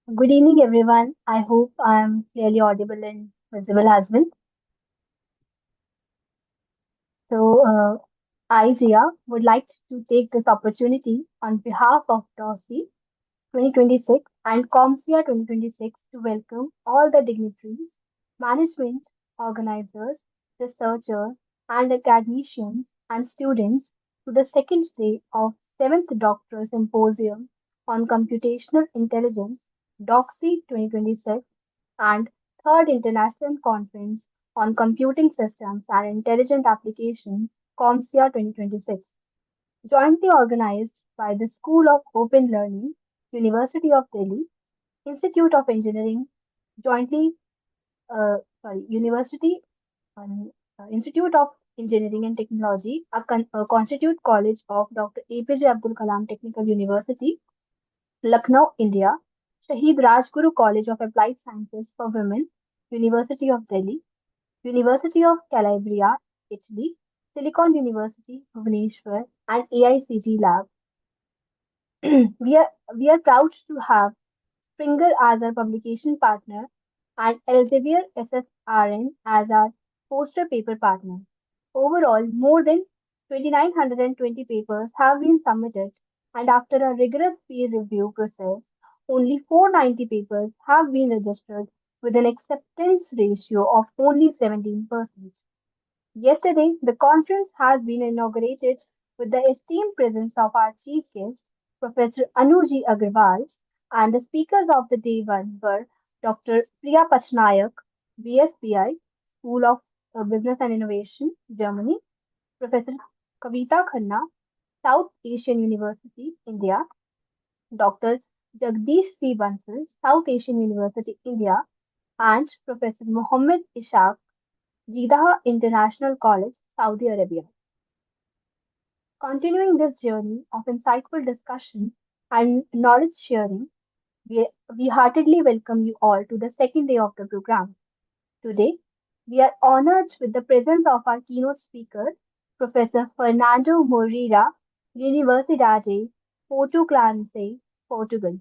Good evening, everyone. I hope I am clearly audible and visible as well. I, Jia, would like to take this opportunity on behalf of Dosci 2026 and Comsia 2026 to welcome all the dignitaries, management, organizers, researchers, and academicians and students to the second day of 7th Doctoral Symposium on Computational Intelligence, Doxy 2026, and Third International Conference on Computing Systems and Intelligent Applications, Comsia 2026, jointly organized by the School of Open Learning, University of Delhi, Institute of Engineering, jointly, University Institute of Engineering and Technology, a constitute college of Dr. APJ Abdul Kalam Technical University, Lucknow, India, Shahid Rajguru College of Applied Sciences for Women, University of Delhi, University of Calabria, Italy, Silicon University, Bhubaneswar, and AICT Lab. We are proud to have Springer as our publication partner and Elsevier SSRN as our poster paper partner. Overall, more than 2,920 papers have been submitted, and after a rigorous peer review process, only 490 papers have been registered with an acceptance ratio of only 17%. Yesterday, the conference has been inaugurated with the esteemed presence of our chief guest, Professor Anuji Agarwal, and the speakers of the day one were Dr. Priya Pachnayak, BSBI, School of Business and Innovation, Germany, Professor Kavita Khanna, South Asian University, India, Dr. Jagdish C. Bansal, South Asian University, India, and Professor Mohammed Ishaq, Jeddah International College, Saudi Arabia. Continuing this journey of insightful discussion and knowledge sharing, we heartedly welcome you all to the second day of the program. Today, we are honored with the presence of our keynote speaker, Professor Fernando Moreira, Universidade Portucalense, Portugal.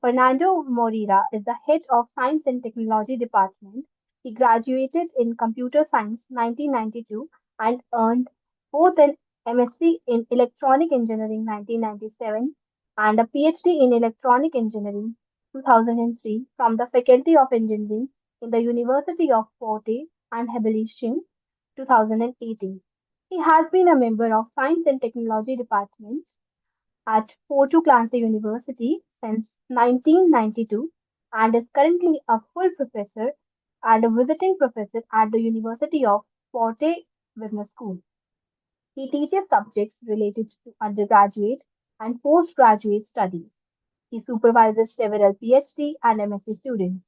Fernando Moreira is the head of Science and Technology Department. He graduated in Computer Science 1992 and earned both an MSc in Electronic Engineering 1997 and a PhD in Electronic Engineering 2003 from the Faculty of Engineering in the University of Forte and Habilitation 2018. He has been a member of Science and Technology Department at Porto Clancy University since 1992 and is currently a full professor and a visiting professor at the University of Forte Business School. He teaches subjects related to undergraduate and postgraduate studies. He supervises several PhD and MSc students.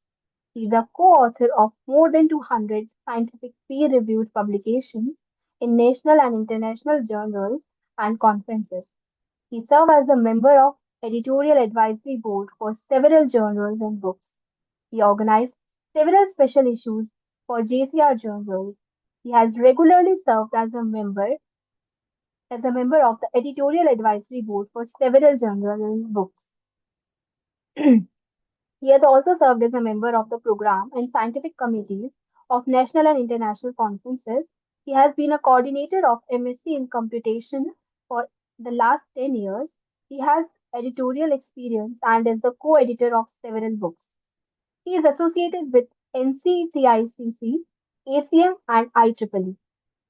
He is a co-author of more than 200 scientific peer-reviewed publications in national and international journals and conferences. He served as a member of editorial advisory board for several journals and books. He organized several special issues for JCR journals. He has regularly served as a member of the editorial advisory board for several journals and books. He has also served as a member of the program and scientific committees of national and international conferences. He has been a coordinator of MSc in computation for the last 10 years. He has editorial experience and is the co-editor of several books. He is associated with NCTICC, ACM, and IEEE.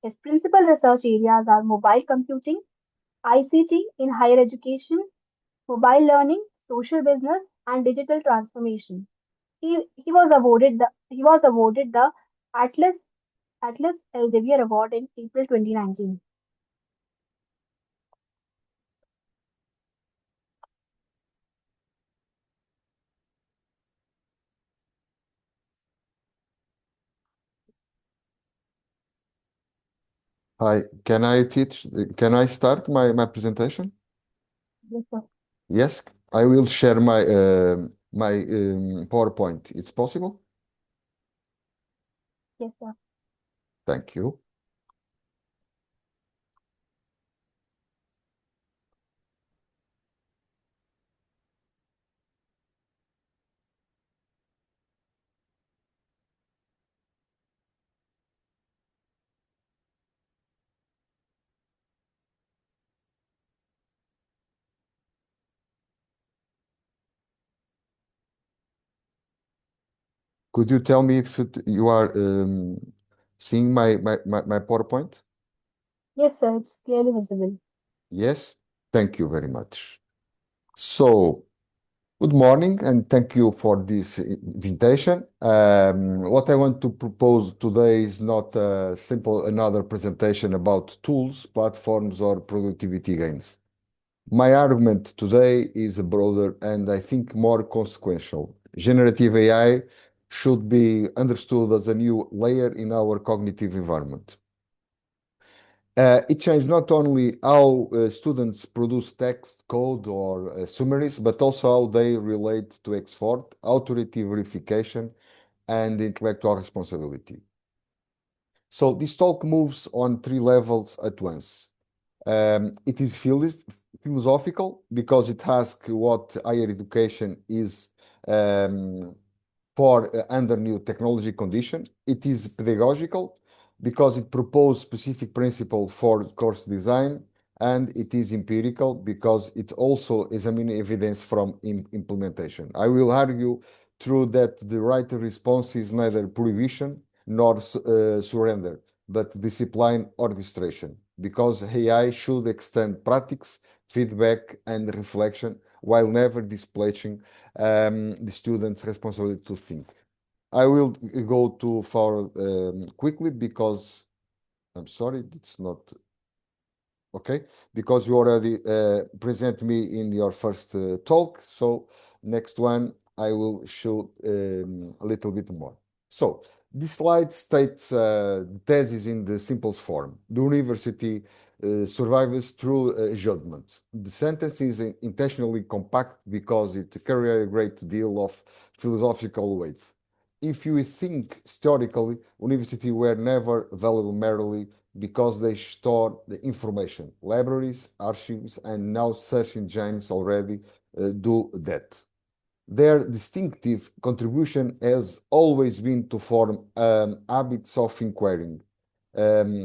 His principal research areas are mobile computing, ICT in higher education, mobile learning, social business, and digital transformation. He was awarded the Atlas Elsevier Award in April 2019. Hi, can I start my presentation? Yes, sir. Yes, I will share my PowerPoint. It's possible? Yes, sir. Thank you. Could you tell me if you are seeing my PowerPoint? Yes, sir, it's clearly visible. Yes? Thank you very much. So, good morning, and thank you for this invitation. What I want to propose today is not simple another presentation about tools, platforms, or productivity gains. My argument today is broader and I think more consequential. Generative AI should be understood as a new layer in our cognitive environment. It changed not only how students produce text, code, or summaries, but also how they relate to export, authority verification, and intellectual responsibility. So this talk moves on three levels at once. It is philosophical because it asks what higher education is um, for under new technology condition. It is pedagogical because it proposes specific principle for course design, and it is empirical because it also examines evidence from implementation. I will argue through that the right response is neither prohibition nor surrender, but discipline orchestration, because AI should extend practice, feedback, and reflection while never displacing the student's responsibility to think. I will go too far quickly because I'm sorry, it's not okay, because you already present me in your first talk. So next one, I will show a little bit more. So this slide states the thesis in the simplest form. The university survives through judgments. The sentence is intentionally compact because it carries a great deal of philosophical weight. If you think historically, universities were never valuable merely because they store the information. Libraries, archives, and now search engines already do that. Their distinctive contribution has always been to form habits of inquiring,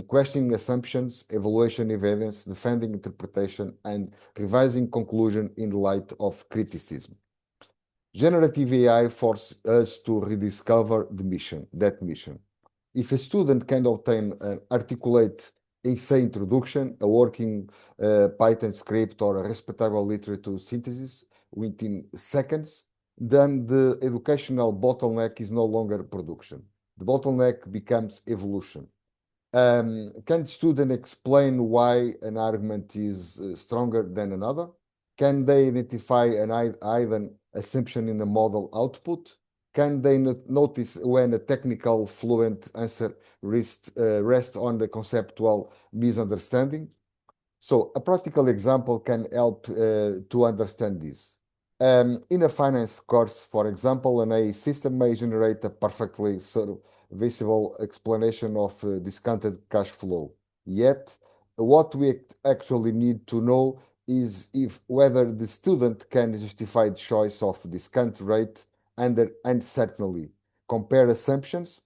questioning assumptions, evaluation evidence, defending interpretation, and revising conclusion in light of criticism. Generative AI forces us to rediscover that mission. If a student can obtain an articulate essay introduction, a working Python script, or a respectable literature synthesis within seconds, then the educational bottleneck is no longer production. The bottleneck becomes evolution. Can the student explain why an argument is stronger than another? Can they identify an hidden assumption in a model output? Can they notice when a technical fluent answer rests on the conceptual misunderstanding? So a practical example can help to understand this. In a finance course, for example, an AI system may generate a perfectly serviceable explanation of discounted cash flow. Yet, what we actually need to know is if whether the student can justify the choice of discount rate under uncertainty, compare assumptions,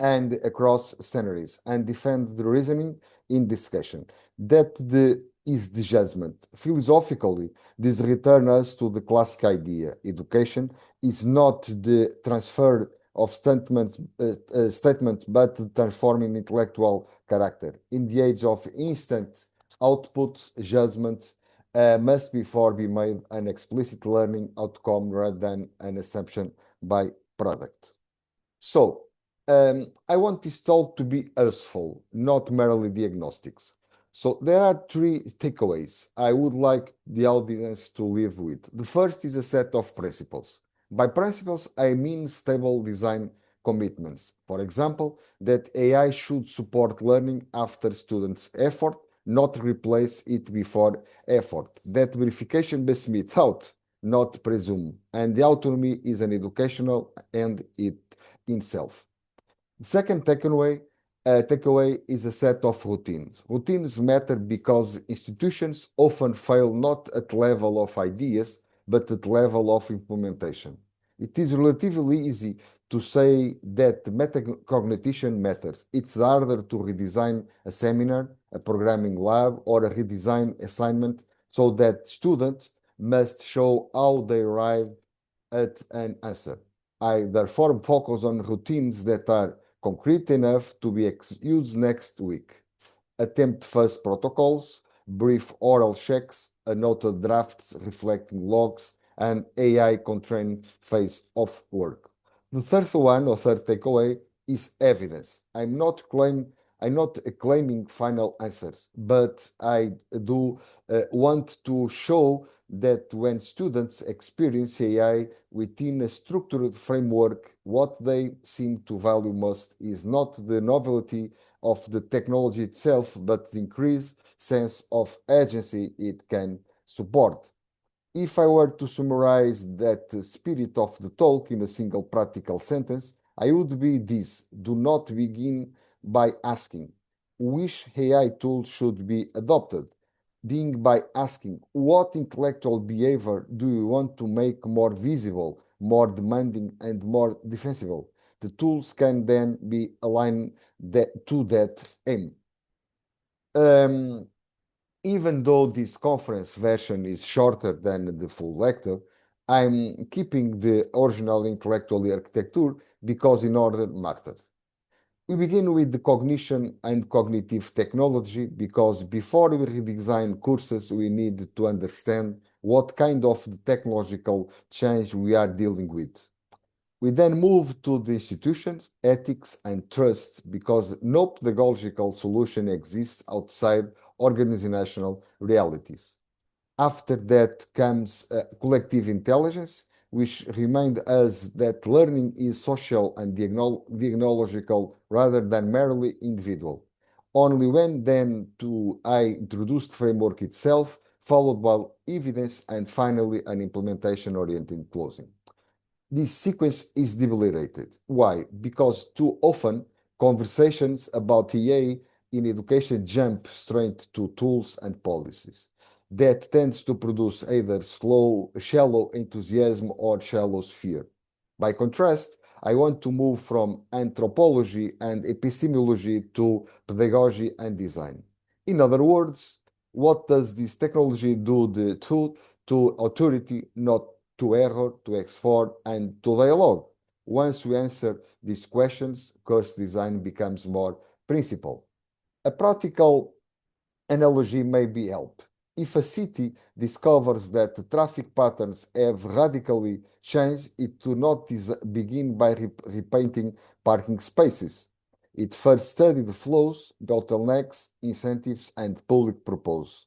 and across scenarios and defend the reasoning in discussion. Is the judgment. Philosophically, this returns us to the classic idea. Education is not the transfer of statements, but the transforming intellectual character. In the age of instant output, judgment must before be made an explicit learning outcome rather than an assumption by product. So, I want this talk to be useful, not merely diagnostics. So, there are three takeaways I would like the audience to live with. The first is a set of principles. By principles, I mean stable design commitments. For example, that AI should support learning after students' effort, not replace it before effort. That verification based without, not presume. And the autonomy is an educational and it in self. The second takeaway is a set of routines. Routines matter because institutions often fail not at level of ideas, but at level of implementation. It is relatively easy to say that metacognition matters. It's harder to redesign a seminar, a programming lab, or a redesign assignment so that students must show how they arrive at an answer. I therefore focus on routines that are concrete enough to be used next week. Attempt first protocols, brief oral checks, annotated drafts reflecting logs, and AI constrained phase of work. The third one or third takeaway is evidence. I'm not claiming final answers, but I do want to show that when students experience AI within a structured framework, what they seem to value most is not the novelty of the technology itself, but the increased sense of agency it can support. If I were to summarize that spirit of the talk in a single practical sentence, I would be this: do not begin by asking which AI tool should be adopted. Being by asking what intellectual behavior do you want to make more visible, more demanding, and more defensible. The tools can then be aligned to that aim. Um, Even though this conference version is shorter than the full lecture, I'm keeping the original intellectual architecture because in order matters. We begin with the cognition and cognitive technology because before we redesign courses, we need to understand what kind of technological change we are dealing with. We then move to the institutions, ethics, and trust because no pedagogical solution exists outside organizational realities. After that comes collective intelligence, which remind us that learning is social and diagnological rather than merely individual. Only when then do I introduce the framework itself, followed by evidence and finally an implementation-oriented closing. This sequence is debilitated. Why? Because too often conversations about EA in education jump straight to tools and policies. That tends to produce either shallow enthusiasm or shallow fear. By contrast, I want to move from anthropology and epistemology to pedagogy and design. In other words, what does this technology do to authority, not to error, to export, and to dialogue? Once we answer these questions, course design becomes more principled. A practical analogy may be help. If a city discovers that the traffic patterns have radically changed, it do not begin by repainting parking spaces. It first study the flows, bottlenecks, incentives, and public purpose.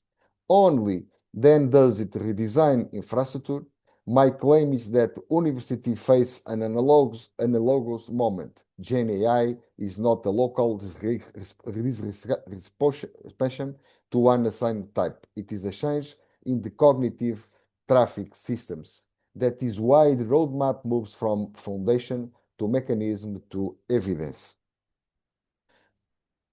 Only then does it redesign infrastructure. My claim is that university face an analogous moment. Gen AI is not a local responsion to one assigned type. It is a change in the cognitive traffic systems. That is why the roadmap moves from foundation to mechanism to evidence.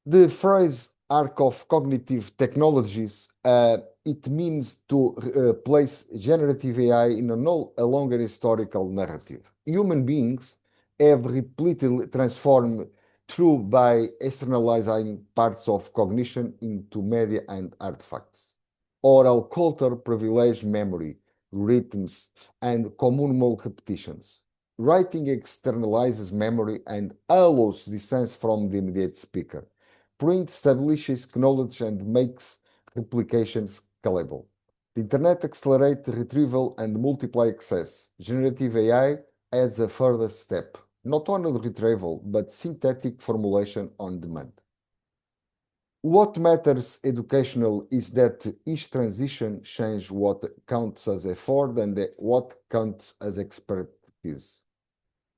The phrase arc of cognitive technologies, it means to place generative AI in a longer historical narrative. Human beings have repeatedly transformed through by externalizing parts of cognition into media and artifacts. Oral culture privileged memory, rhythms, and communal repetitions. Writing externalizes memory and allows distance from the immediate speaker. Print establishes knowledge and makes replication scalable. The internet accelerates retrieval and multiply access. Generative AI adds a further step, not only retrieval, but synthetic formulation on demand. What matters educational is that each transition changes what counts as effort and what counts as expertise.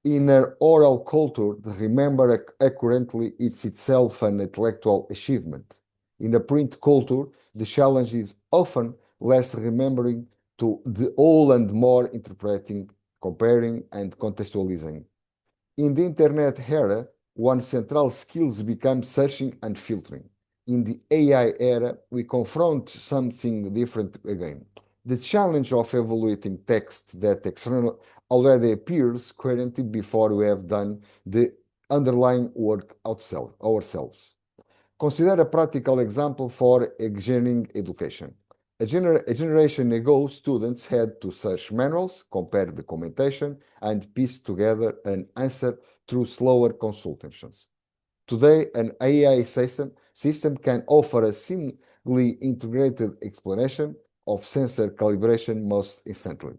In an oral culture, the remember accurately is itself an intellectual achievement. In a print culture, the challenge is often less remembering to the whole and more interpreting, comparing, and contextualizing. In the internet era, one central skills become searching and filtering. In the AI era, we confront something different again. The challenge of evaluating text that already appears currently before we have done the underlying work ourselves. Consider a practical example for engineering education. A generation ago, students had to search manuals, compare documentation, and piece together an answer through slower consultations. Today, an AI system can offer a seamlessly integrated explanation of sensor calibration most instantly.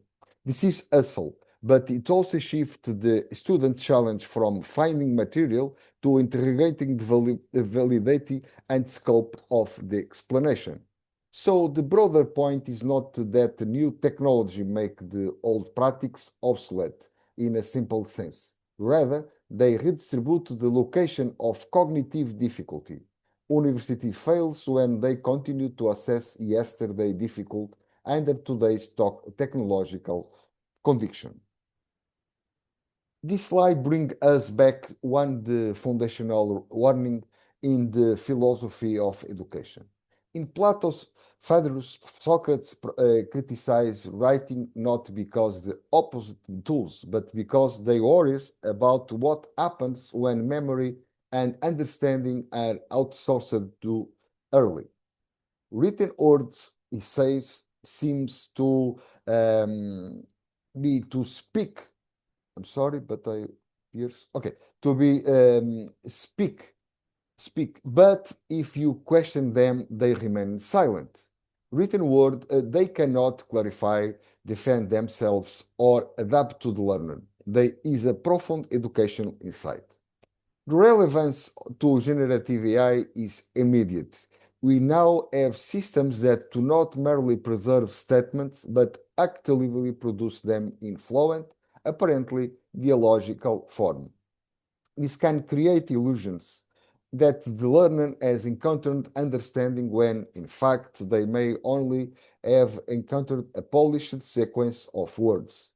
This is useful, but it also shifts the student challenge from finding material to interrogating the validity and scope of the explanation. So the broader point is not that the new technology make the old practice obsolete in a simple sense. Rather, they redistribute the location of cognitive difficulty. University fails when they continue to assess yesterday difficult under today's technological condition. This slide brings us back one the foundational warning in the philosophy of education. In Plato's Phaedrus, Socrates criticized writing not because the opposite tools, but because they worries about what happens when memory and understanding are outsourced too early. Written words, he says, seems to be to speak. I'm sorry, but I yes. Okay, to be speak. But if you question them, they remain silent. Written word, they cannot clarify, defend themselves, or adapt to the learner. There is a profound educational insight. The relevance to generative AI is immediate. We now have systems that do not merely preserve statements, but actively produce them in fluent, apparently dialogical form. This can create illusions that the learner has encountered understanding when, in fact, they may only have encountered a polished sequence of words.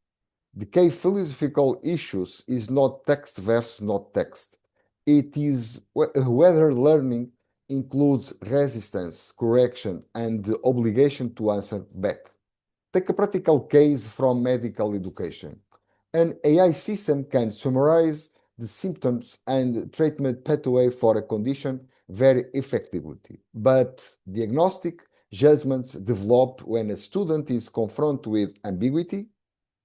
The key philosophical issues is not text versus not text. It is whether learning includes resistance, correction, and the obligation to answer back. Take a practical case from medical education. An AI system can summarize the symptoms and treatment pathway for a condition very effectively. But diagnostic judgments develop when a student is confronted with ambiguity,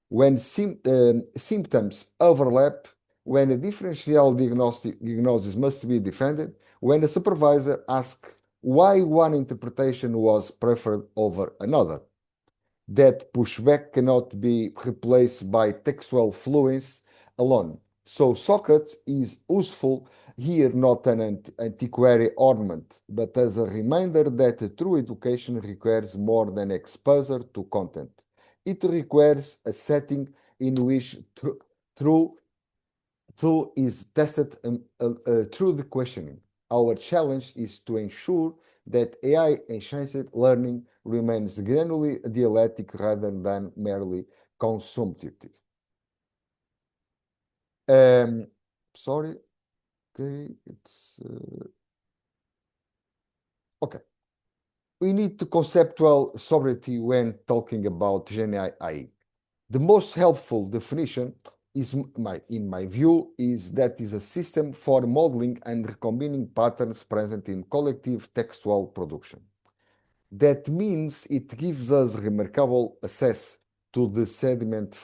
when symptoms overlap, when a differential diagnosis must be defended, when a supervisor asks why one interpretation was preferred over another. That pushback cannot be replaced by textual fluency alone. So Socrates is useful here not an antiquary ornament, but as a reminder that a true education requires more than exposure to content. It requires a setting in which true tool is tested through the questioning. Our challenge is to ensure that AI-enhanced learning remains granularly dialectic rather than merely consumptive. Um, sorry, okay, it's okay. We need to conceptual sobriety when talking about Gen AI. The most helpful definition is in my view, is that is a system for modeling and recombining patterns present in collective textual production. That means it gives us remarkable access to the sediment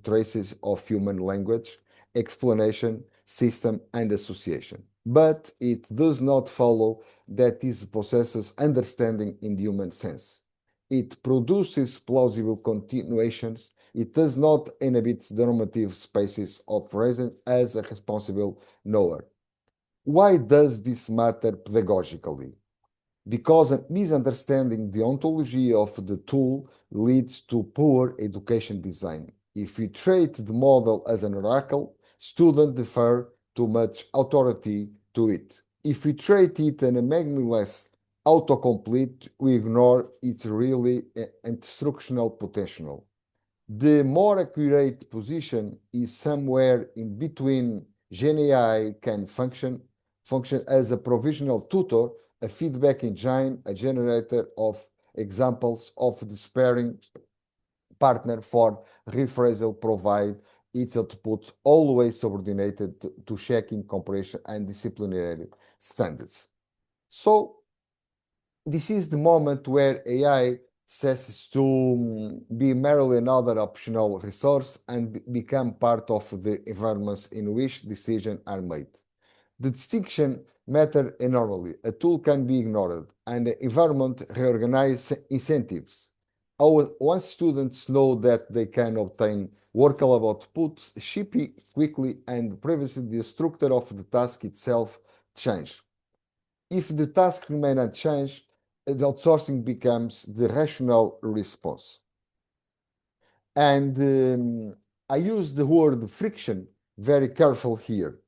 traces of human language, explanation, system, and association. But it does not follow that it possesses understanding in the human sense. It produces plausible continuations. It does not inhabit the normative spaces of reason as a responsible knower. Why does this matter pedagogically? Because a misunderstanding the ontology of the tool leads to poor education design. If we treat the model as an oracle, students defer too much authority to it. If we treat it as a meaningless autocomplete, we ignore its really instructional potential. The more accurate position is somewhere in between. GenAI can function as a provisional tutor, a feedback engine, a generator of examples of the sparring partner for rephrasal, provide its outputs always subordinated to checking comprehension and disciplinary standards. So this is the moment where AI ceases to be merely another optional resource and become part of the environments in which decisions are made. The distinction matter enormously. A tool can be ignored, and the environment reorganize incentives. Once students know that they can obtain workable outputs cheaply, quickly, and previously, the structure of the task itself change. If the task remains unchanged, the outsourcing becomes the rational response. And I use the word friction very careful here.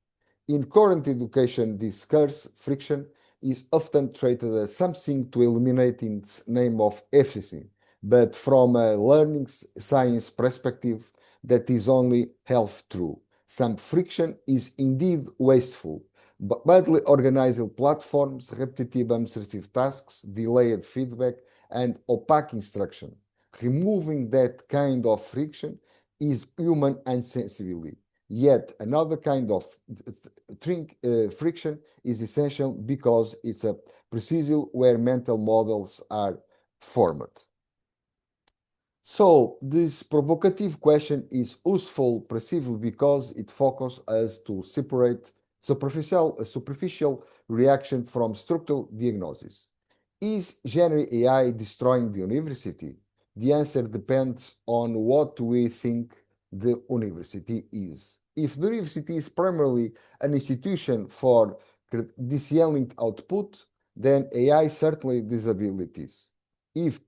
In current education discourse, friction is often treated as something to eliminate in its name of efficiency, but from a learning science perspective, that is only half true. Some friction is indeed wasteful. Badly organized platforms, repetitive administrative tasks, delayed feedback, and opaque instruction. Removing that kind of friction is human and sensibility. Yet another kind of friction is essential because it's a procedure where mental models are formed. So this provocative question is useful precisely because it focuses us to separate superficial reaction from structural diagnosis. Is generative AI destroying the university? The answer depends on what we think the university is. If the university is primarily an institution for credentialing output, then AI certainly disabilities. If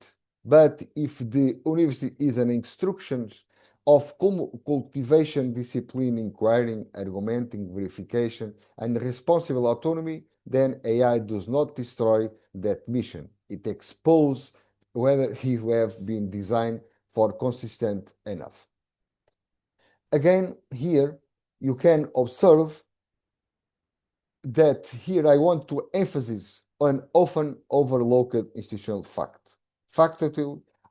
but if the university is an instruction of cultivation, discipline, inquiring, argumenting, verification, and responsible autonomy, then AI does not destroy that mission. It exposes whether he have been designed for consistent enough. Again, here you can observe that here I want to emphasize on often overlooked institutional fact. Faculty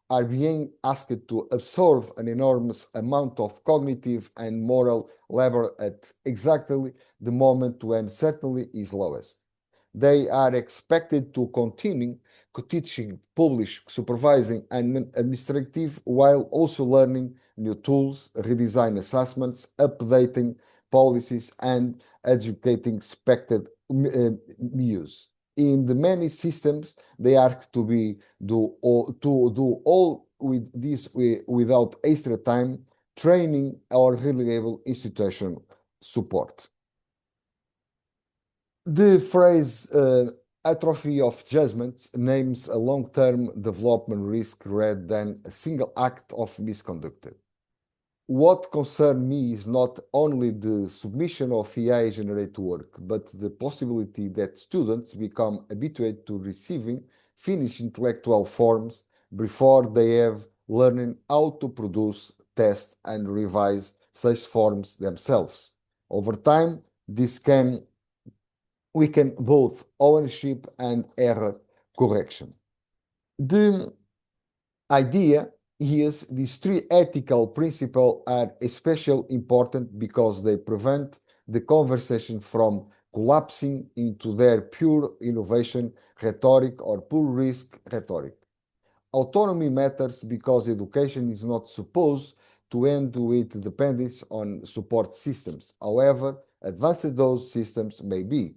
are being asked to absorb an enormous amount of cognitive and moral labor at exactly the moment when certainty is lowest. They are expected to continue teaching, publish, supervising, and administrative while also learning new tools, redesign assessments, updating policies, and educating expected use. In the many systems, they are to do all with this without extra time, training, or reliable institutional support. The phrase atrophy of judgment names a long-term development risk rather than a single act of misconduct. What concerns me is not only the submission of AI-generated work, but the possibility that students become habituated to receiving finished intellectual forms before they have learned how to produce, test, and revise such forms themselves. Over time, this can weaken both ownership and error correction. The idea is these three ethical principles are especially important because they prevent the conversation from collapsing into their pure innovation rhetoric or pure risk rhetoric. Autonomy matters because education is not supposed to end with dependence on support systems. However, advanced those systems may be.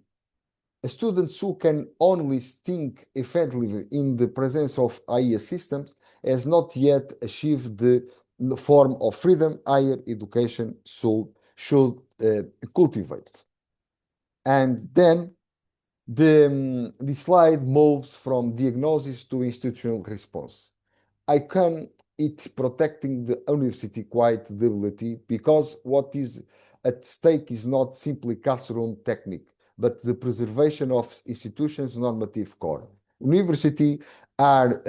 Students who can only think effectively in the presence of AI systems has not yet achieved the form of freedom higher education should cultivate. And then the slide moves from diagnosis to institutional response. I can it protecting the university quite debility because what is at stake is not simply classroom technique, but the preservation of institutions' normative core. University are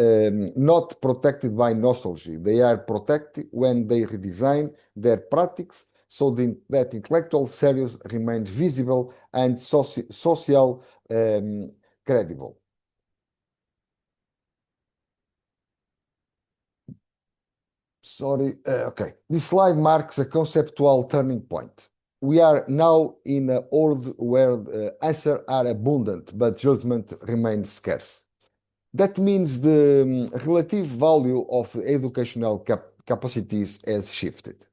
not protected by nostalgia. They are protected when they redesign their practice so that intellectual serious remains visible and social credible. Sorry, okay. This slide marks a conceptual turning point. We are now in a world where answers are abundant, but judgment remains scarce. That means the relative value of educational capacities has shifted.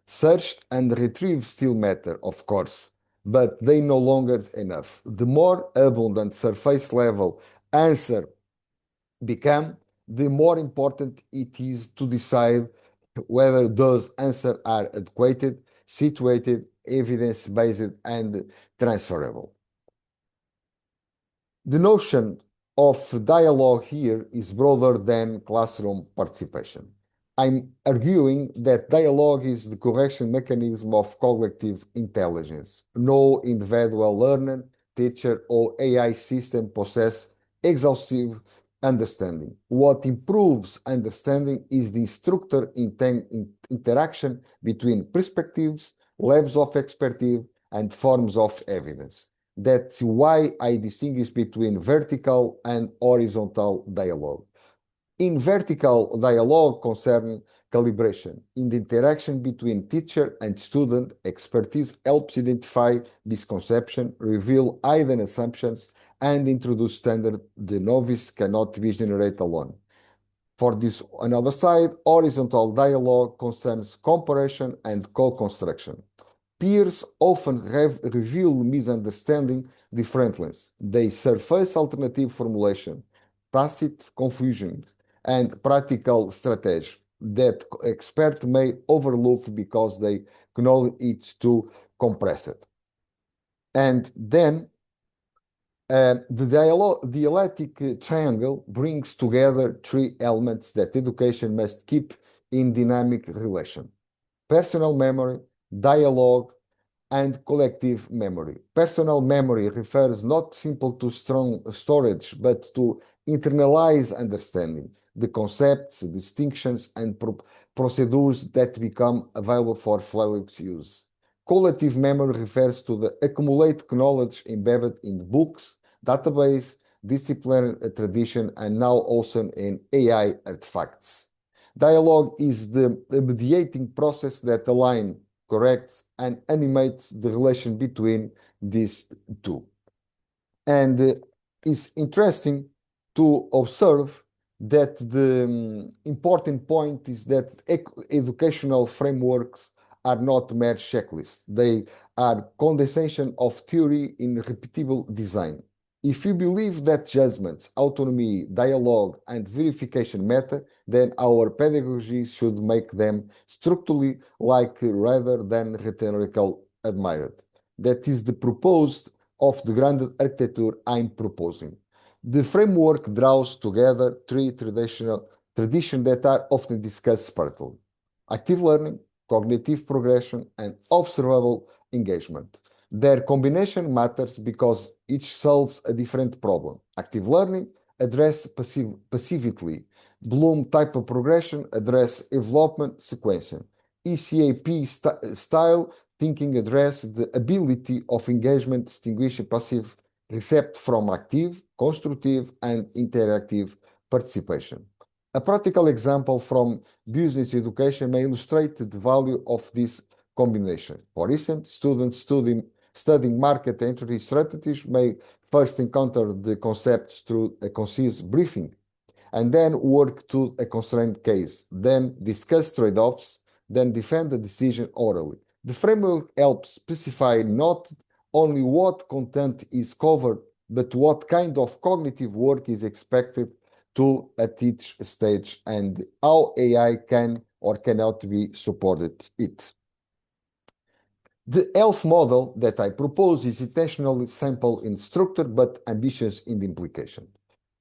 Search and retrieve still matter, of course, but they no longer enough. The more abundant surface level answer become, the more important it is to decide whether those answers are adequate, situated, evidence-based, and transferable. The notion of dialogue here is broader than classroom participation. I'm arguing that dialogue is the correction mechanism of cognitive intelligence. No individual learner, teacher, or AI system possess exhaustive understanding. What improves understanding is the instructor interaction between perspectives, levels of expertise, and forms of evidence. That's why I distinguish between vertical and horizontal dialogue. In vertical dialogue concern calibration. In the interaction between teacher and student, expertise helps identify misconception, reveal hidden assumptions, and introduce standard the novice cannot be generated alone. For this another side, horizontal dialogue concerns comparison and co-construction. Peers often reveal misunderstanding differences. They surface alternative formulation, tacit confusion, and practical strategy that expert may overlook because they acknowledge it too compressed. And then the dialectic triangle brings together three elements that education must keep in dynamic relation: personal memory, dialogue, and collective memory. Personal memory refers not simply to strong storage, but to internalized understanding, the concepts, distinctions, and procedures that become available for flawless use. Collective memory refers to the accumulated knowledge embedded in books, database, disciplinary tradition, and now also in AI artifacts. Dialogue is the mediating process that aligns, corrects, and animates the relation between these two. And it's interesting to observe that the important point is that educational frameworks are not mere checklists. They are condensation of theory in repeatable design. If you believe that judgments, autonomy, dialogue, and verification matter, then our pedagogy should make them structurally like rather than rhetorical admired. That is the proposed of the grand architecture I'm proposing. The framework draws together three traditions that are often discussed separately: active learning, cognitive progression, and observable engagement. Their combination matters because each solves a different problem. Active learning address passively. Bloom type of progression address development sequencing. ECAP style thinking address the ability of engagement distinguishing passive recept from active, constructive, and interactive participation. A practical example from business education may illustrate the value of this combination. For instance, students studying market entry strategies may first encounter the concepts through a concise briefing, and then work to a constraint case, then discuss trade-offs, then defend the decision orally. The framework helps specify not only what content is covered, but what kind of cognitive work is expected to at each stage and how AI can or cannot be supported it. The health model that I propose is intentionally simple in structure but ambitious in the implication.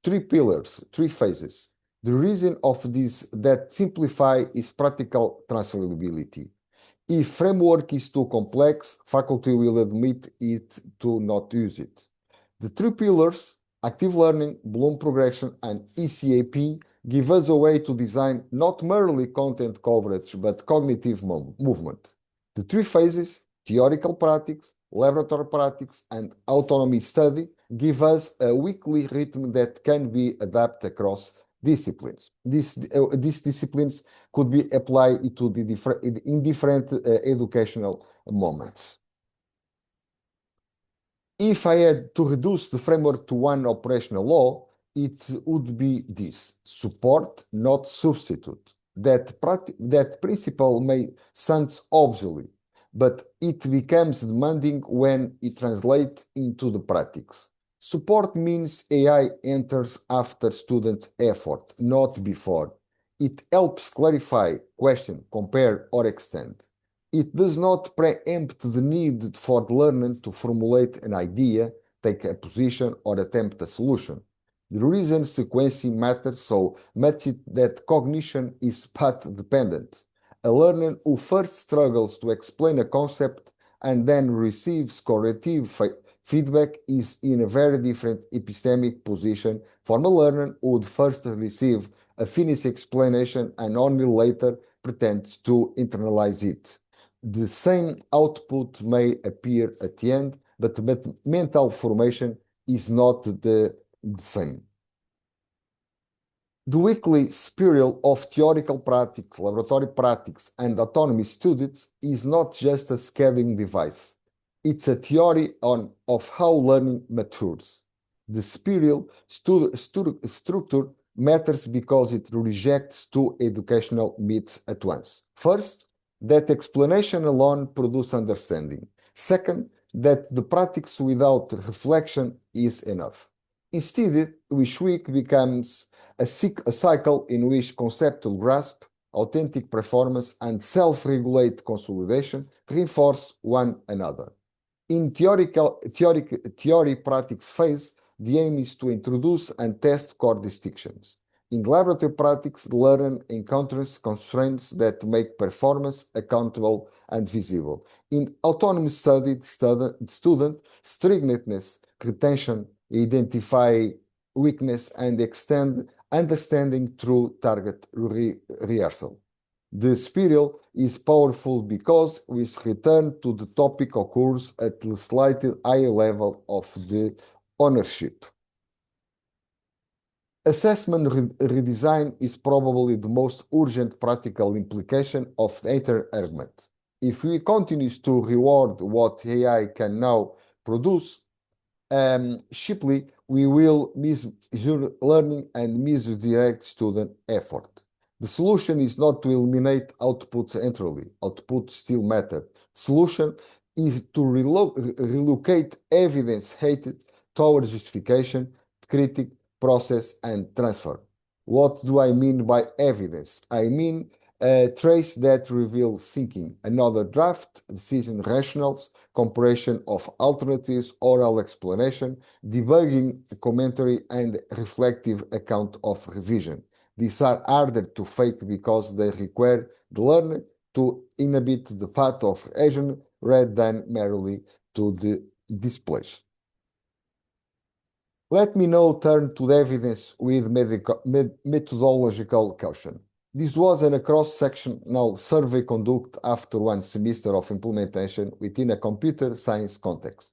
Three pillars, three phases. The reason of this that simplify is practical transferability. If framework is too complex, faculty will admit it to not use it. The three pillars, active learning, Bloom progression, and ECAP, give us a way to design not merely content coverage, but cognitive movement. The three phases, theoretical practice, laboratory practice, and autonomy study, give us a weekly rhythm that can be adapted across disciplines. These disciplines could be applied in different educational moments. If I had to reduce the framework to one operational law, it would be this: support, not substitute. That principle may sound obsolete, but it becomes demanding when it translates into the practice. Support means AI enters after student effort, not before. It helps clarify, question, compare, or extend. It does not preempt the need for the learner to formulate an idea, take a position, or attempt a solution. The reason sequencing matters so much is that cognition is path dependent. A learner who first struggles to explain a concept and then receives corrective feedback is in a very different epistemic position from a learner who would first receive a finished explanation and only later pretends to internalize it. The same output may appear at the end, but mental formation is not the same. The weekly spiral of theoretical practice, laboratory practice, and autonomy studies is not just a scheduling device. It's a theory of how learning matures. The spiral structure matters because it rejects two educational myths at once. First, that explanation alone produces understanding. Second, that the practice without reflection is enough. Instead, which week becomes a cycle in which conceptual grasp, authentic performance, and self-regulate consolidation reinforce one another. In theory practice phase, the aim is to introduce and test core distinctions. In laboratory practice, the learner encounters constraints that make performance accountable and visible. In autonomous study, the student strictness, retention, identify weakness, and extend understanding through target rehearsal. The spiral is powerful because we return to the topic occurs at the slightly higher level of the ownership. Assessment redesign is probably the most urgent practical implication of the ether argument. If we continue to reward what AI can now produce, cheaply, we will mismeasure learning and misdirect student effort. The solution is not to eliminate output entirely. Output still matter. Solution is to relocate evidence hated towards justification, critique, process, and transfer. What do I mean by evidence? I mean trace that reveal thinking, another draft, decision rationals, comparison of alternatives, oral explanation, debugging commentary, and reflective account of revision. These are harder to fake because they require the learner to inhabit the path of reason rather than merely to the displays. Let me now turn to the evidence with methodological caution. This was a cross-sectional survey conducted after one semester of implementation within a computer science context.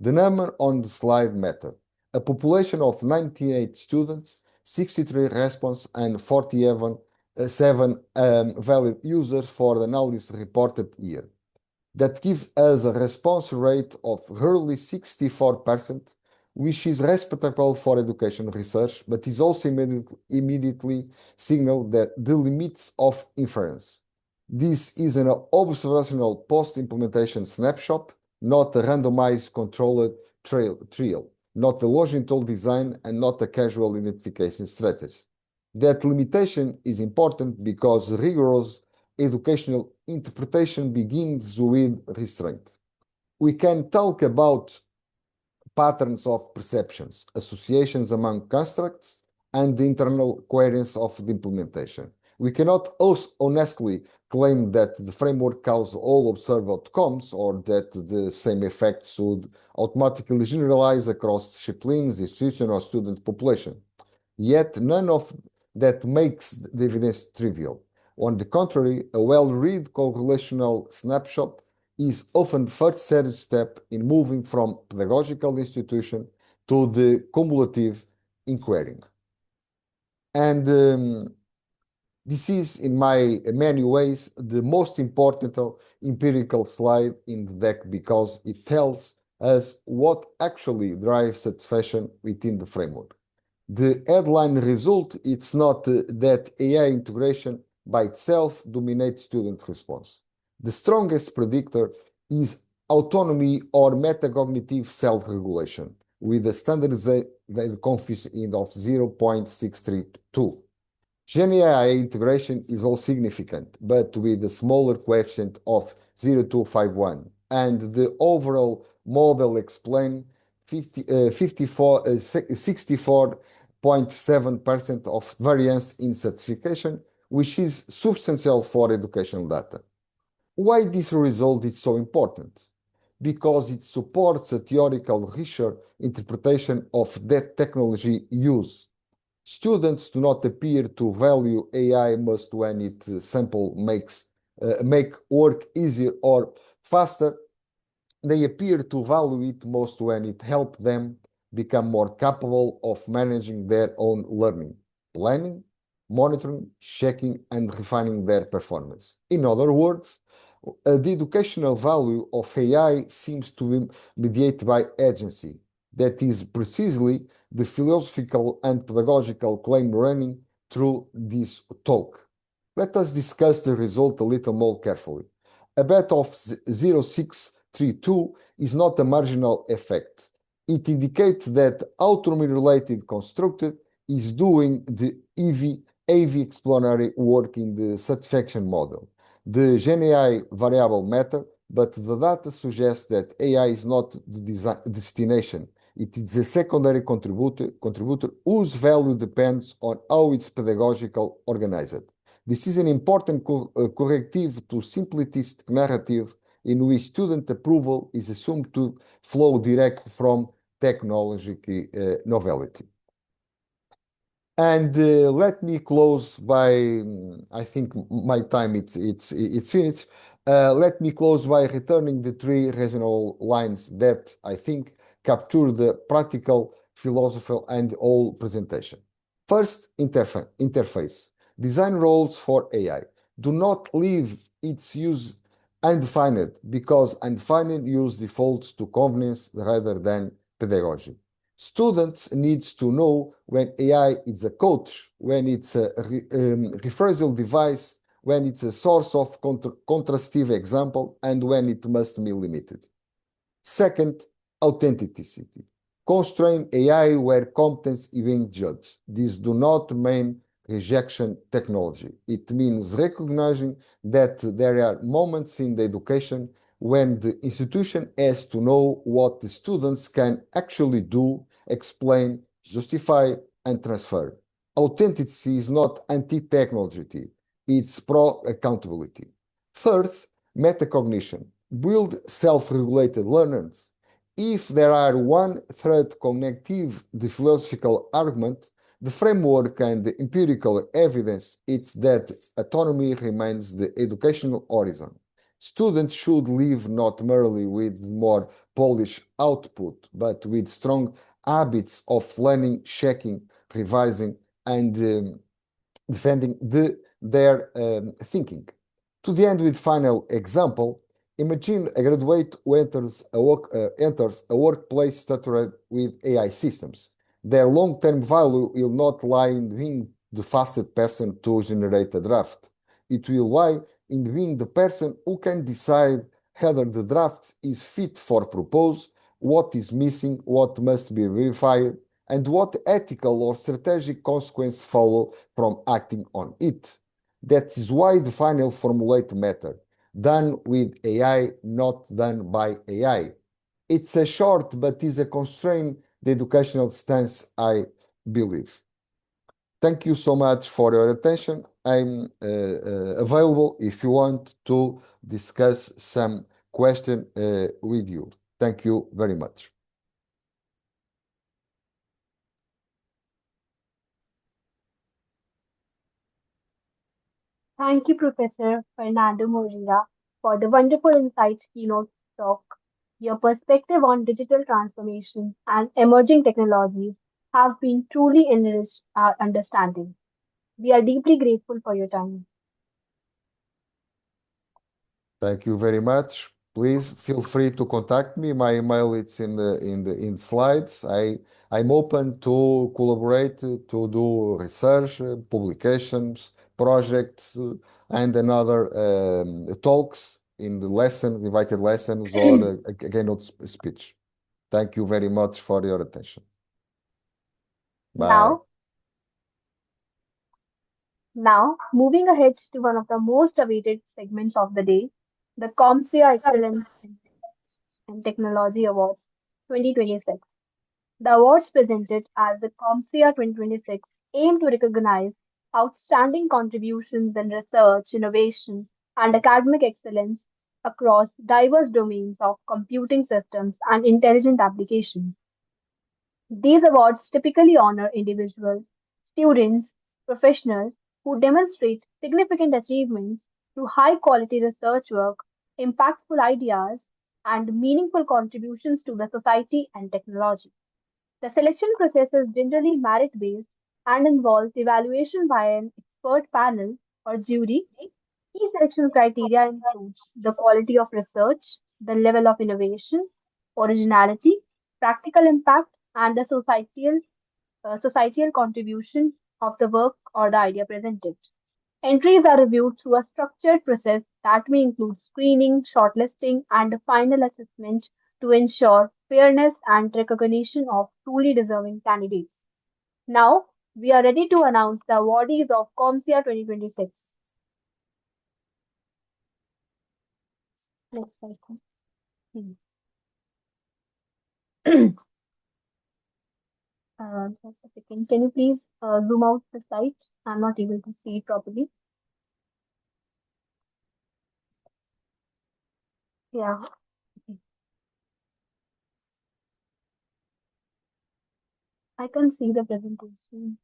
The number on the slide mattered. A population of 98 students, 63 response, and 47 valid users for the analysis reported here. That gives us a response rate of early 64%, which is respectable for education research, but is also immediately signal that the limits of inference. This is an observational post-implementation snapshot, not a randomized controlled trial, not a longitudinal design, and not a casual identification strategy. That limitation is important because rigorous educational interpretation begins with restraint. We can talk about patterns of perceptions, associations among constructs, and the internal coherence of the implementation. We cannot honestly claim that the framework causes all observed outcomes or that the same effects would automatically generalize across disciplines, institution, or student population. Yet none of that makes the evidence trivial. On the contrary, a well-read correlational snapshot is often the first serious step in moving from pedagogical institution to the cumulative inquiry. And this is, in many ways, the most important empirical slide in the deck because it tells us what actually drives satisfaction within the framework. The headline result, it's not that AI integration by itself dominates student response. The strongest predictor is autonomy or metacognitive self-regulation with a standardized coefficient of 0.632. Gen AI integration is all significant, but with a smaller coefficient of 0.251, and the overall model explain 64.7% of variance in certification, which is substantial for educational data. Why this result is so important? Because it supports a theoretical richer interpretation of that technology use. Students do not appear to value AI most when it sample make work easier or faster. They appear to value it most when it helps them become more capable of managing their own learning, planning, monitoring, checking, and refining their performance. In other words, the educational value of AI seems to be mediated by agency. That is precisely the philosophical and pedagogical claim running through this talk. Let us discuss the result a little more carefully. A bet of 0.632 is not a marginal effect. It indicates that autonomy-related constructed is doing the AV explanatory work in the satisfaction model. The GenAI variable matter, but the data suggests that AI is not the destination. It is a secondary contributor whose value depends on how it's pedagogical organized. This is an important corrective to simplistic narrative in which student approval is assumed to flow direct from technological novelty. And let me close by, I think my time it's finished. Let me close by returning the three reasonable lines that I think capture the practical, philosophical, and whole presentation. First, interface. Design roles for AI. Do not leave its use undefined because undefined use defaults to convenience rather than pedagogy. Students need to know when AI is a coach, when it's a rephrasal device, when it's a source of contrastive example, and when it must be limited. Second, authenticity. Constrain AI where competence is being judged. This do not mean rejection technology. It means recognizing that there are moments in the education when the institution has to know what the students can actually do, explain, justify, and transfer. Authenticity is not anti-technology, it's pro-accountability. Third, metacognition. Build self-regulated learners. If there are one thread connective the philosophical argument, the framework and the empirical evidence, it's that autonomy remains the educational horizon. Students should live not merely with more polished output, but with strong habits of learning, checking, revising, and defending their thinking. To the end with final example, imagine a graduate who enters a workplace saturated with AI systems. Their long-term value will not lie in being the fastest person to generate a draft. It will lie in being the person who can decide whether the draft is fit for purpose, what is missing, what must be verified, and what ethical or strategic consequences follow from acting on it. That is why the final formulate matter, done with AI, not done by AI. It's a short, but is a constraint the educational stance, I believe. Thank you so much for your attention. I'm available if you want to discuss some question with you. Thank you very much. Thank you, Professor Fernando Moreira, for the wonderful insights keynote talk. Your perspective on digital transformation and emerging technologies have been truly enriched our understanding. We are deeply grateful for your time. Thank you very much. please feel free to contact me. My email is in slides. I'm open to collaborate, to do research, publications, projects, and another talks in the lessons, invited lessons, or keynote speech. Thank you very much for your attention. Bye. Now, now, moving ahead to one of the most awaited segments of the day, the Comsia Excellence in Technology Awards 2026. The awards presented as the Comsia 2026 aim to recognize outstanding contributions in research, innovation, and academic excellence across diverse domains of computing systems and intelligent applications. These awards typically honor individuals, students, professionals who demonstrate significant achievements through high quality research work, impactful ideas, and meaningful contributions to the society and technology. The selection process is generally merit based and involves evaluation by an expert panel or jury. Key selection criteria includes the quality of research, the level of innovation, originality, practical impact, and the societal contribution of the work or the idea presented. Entries are reviewed through a structured process that may include screening, shortlisting, and a final assessment to ensure fairness and recognition of truly deserving candidates. Now, we are ready to announce the awardees of COMSIA 2026. Next slide, please. Just a second. Can you please zoom out the slide? I'm not able to see it properly. Yeah, okay. I can see the presentation.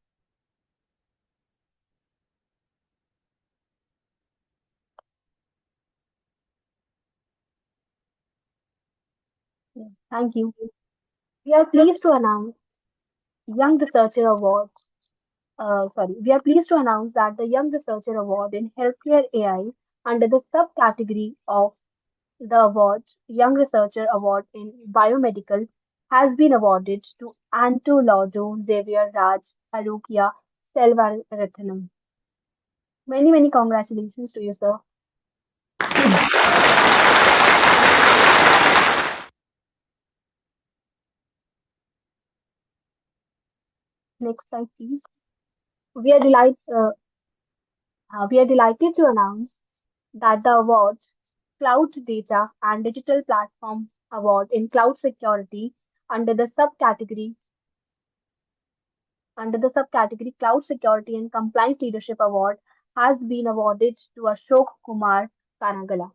Yeah, thank you. We are pleased to announce Young Researcher Award. We are pleased to announce that the Young Researcher Award in Healthcare AI under the subcategory of the award, Young Researcher Award in Biomedical, has been awarded to Anto Laudo Xavier Raj Arukia Selvaratnam. Many congratulations to you, sir. Next slide, please. We are delighted to announce that the award, Cloud Data and Digital Platform Award in Cloud Security under the subcategory Cloud Security and Compliance Leadership Award has been awarded to Ashok Kumar Kanagala.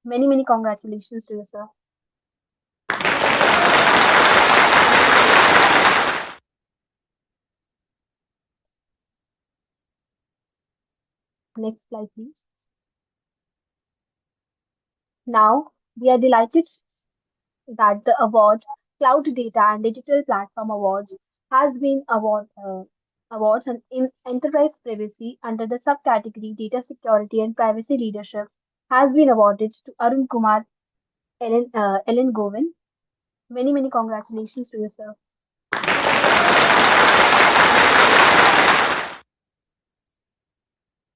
Many congratulations to you, sir. Next slide, please. Now, we are delighted that the award, Cloud Data and Digital Platform Awards, has been awards in enterprise privacy under the subcategory Data Security and Privacy Leadership has been awarded to Arun Kumar Ellen Govin. Many congratulations to you, sir.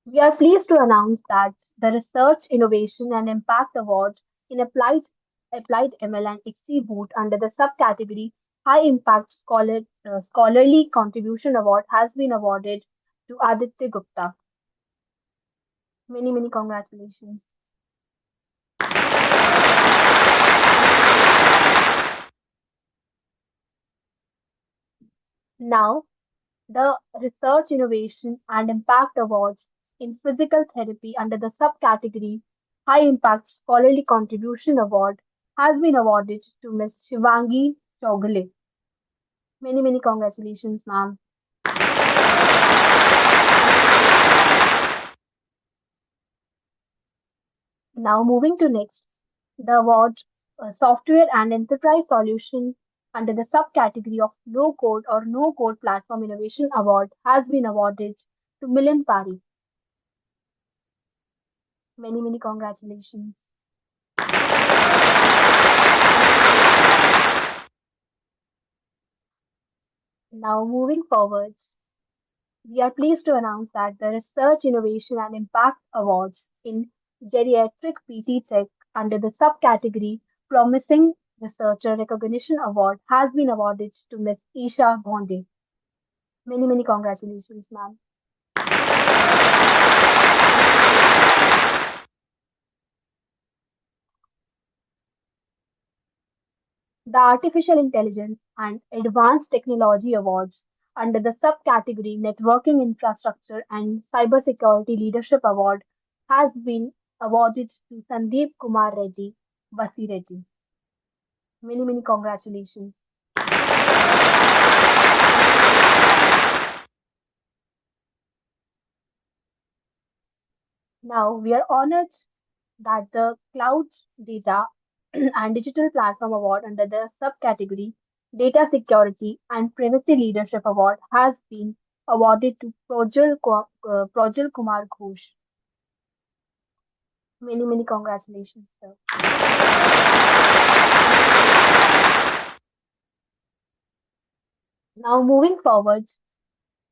We are pleased to announce that the Research, Innovation and Impact Award in Applied ML and XT under the subcategory High Impact Scholarly Contribution Award has been awarded to Aditya Gupta. Many congratulations. Now, the Research, Innovation and Impact Awards in Physical Therapy under the subcategory High Impact Scholarly Contribution Award has been awarded to Ms. Shivangi Chougule. Many congratulations, ma'am. Now, moving to next, the award Software and Enterprise Solution under the subcategory of Low Code or No Code Platform Innovation Award has been awarded to Milind Pari. Many congratulations. Now, moving forward, we are pleased to announce that the Research, Innovation and Impact Awards in Geriatric PT Tech under the subcategory Promising Researcher Recognition Award has been awarded to Ms. Isha Bhonde. Many, many congratulations, ma'am. The Artificial Intelligence and Advanced Technology Awards under the subcategory Networking Infrastructure and Cybersecurity Leadership Award has been awarded to Sandeep Kumar Reddy Basireddy. Many, many congratulations. Now, we are honored that the Cloud Data and Digital Platform Award under the subcategory Data Security and Privacy Leadership Award has been awarded to Projal Kumar Ghosh. Many, many congratulations, sir. Now, moving forward,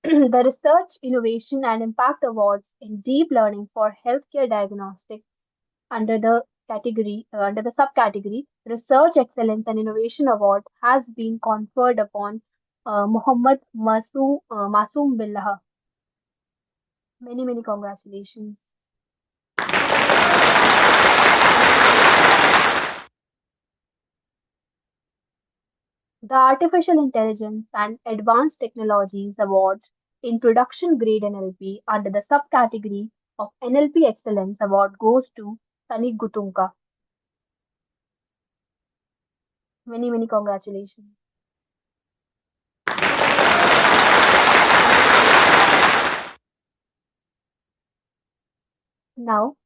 the Research, Innovation and Impact Awards in Deep Learning for Healthcare Diagnostics under the subcategory Research Excellence and Innovation Award has been conferred upon Muhammad Masoom Billah. Many, many congratulations. The Artificial Intelligence and Advanced Technologies Award in Production Grade NLP under the subcategory of NLP Excellence Award goes to Sunny Gutunka. Many, many congratulations. Now,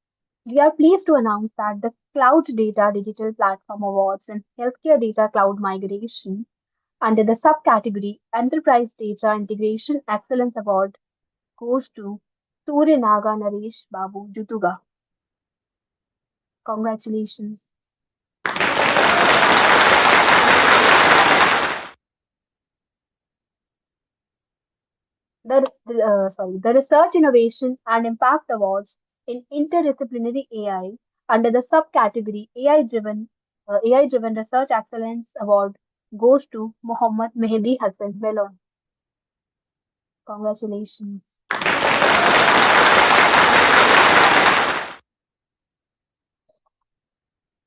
we are pleased to announce that the Cloud Data Digital Platform Awards in Healthcare Data Cloud Migration under the subcategory Enterprise Data Integration Excellence Award goes to Surinaga Naresh Babu Jutuga. Congratulations. The Research Innovation and Impact Awards in Interdisciplinary AI under the subcategory AI-driven Research Excellence Award goes to Mohammad Mehdi Hassan Melon. Congratulations.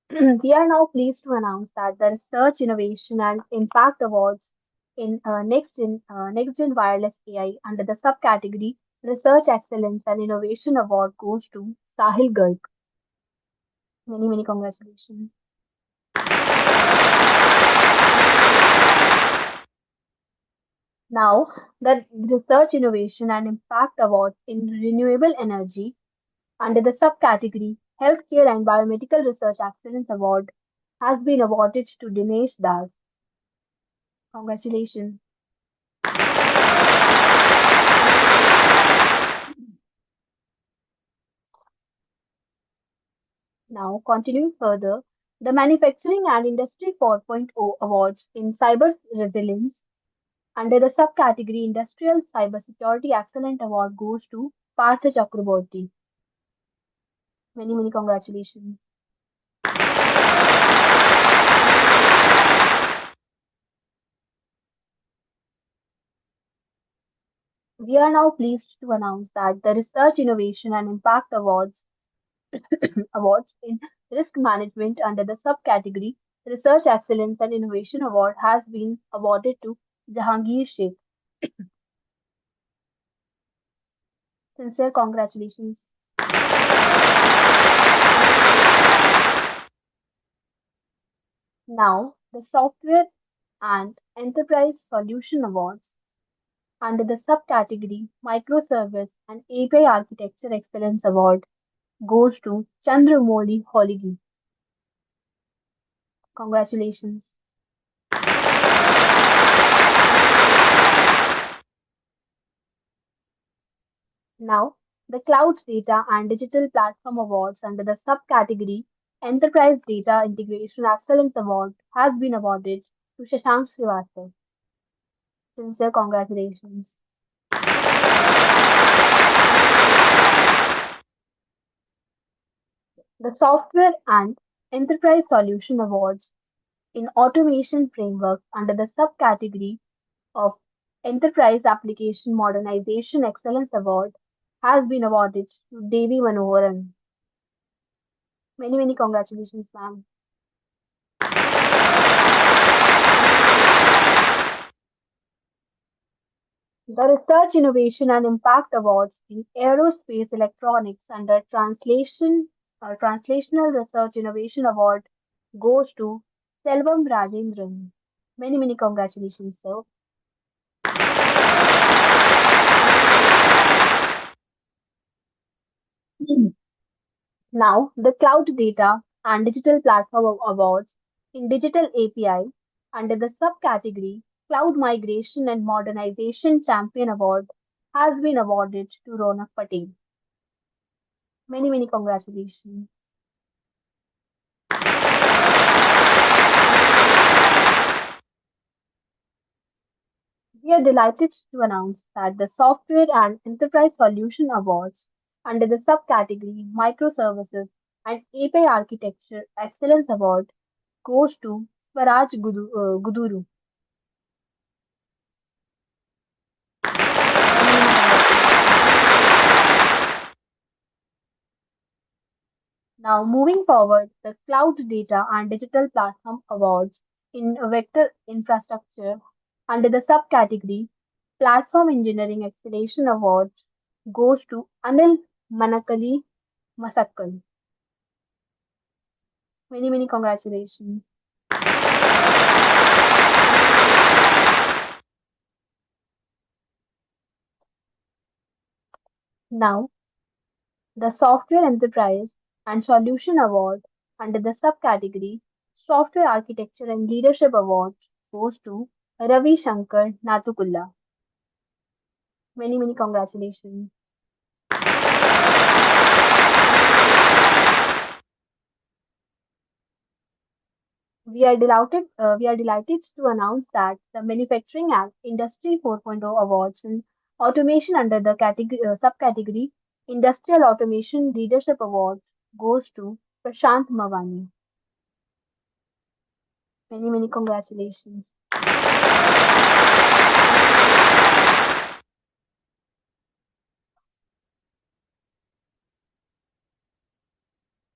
We are now pleased to announce that the Research, Innovation and Impact Awards in Next Gen Wireless AI under the subcategory Research Excellence and Innovation Award goes to Sahil Garg. Many, many congratulations. Now, the Research, Innovation and Impact Award in Renewable Energy under the subcategory Healthcare and Biomedical Research Excellence Award has been awarded to Dinesh Das. Congratulations. Now, continuing further, the Manufacturing and Industry 4.0 Awards in Cyber Resilience under the subcategory Industrial Cybersecurity Excellent Award goes to Partha Chakraborty. Many, many congratulations. We are now pleased to announce that the Research, Innovation and Impact Awards in Risk Management under the subcategory Research Excellence and Innovation Award has been awarded to Jahangir Sheikh. Sincere congratulations. Now, the Software and Enterprise Solution Awards under the subcategory Microservice and API Architecture Excellence Award goes to Chandramouli Holigi. Congratulations. Now, the Cloud Data and Digital Platform Awards under the subcategory Enterprise Data Integration Excellence Award has been awarded to Shashank Srivastav. Sincere congratulations. The Software and Enterprise Solution Awards in Automation Frameworks under the subcategory of Enterprise Application Modernization Excellence Award has been awarded to Devi Manoharan. Many congratulations, ma'am. The Research Innovation and Impact Awards in Aerospace Electronics under Translational Research Innovation Award goes to Selvam Rajendran. Many congratulations, sir. Now, the Cloud Data and Digital Platform Awards in Digital API under the subcategory Cloud Migration and Modernization Champion Award has been awarded to Ronak Patel. Many congratulations. We are delighted to announce that the Software and Enterprise Solution Awards under the subcategory Microservices and API Architecture Excellence Award goes to Swaraj Guduru. Many congratulations. Now, moving forward, the Cloud Data and Digital Platform Awards in Vector Infrastructure under the subcategory Platform Engineering Acceleration Award goes to Anil Manakali Masakkal. Many congratulations. Now, the Software Enterprise and Solution Award under the subcategory Software Architecture and Leadership Awards goes to Ravi Shankar Nathukulla. Many congratulations. We are delighted to announce that the Manufacturing and Industry 4.0 Awards in Automation under the subcategory Industrial Automation Leadership Awards goes to Prashant Mawani. Many congratulations.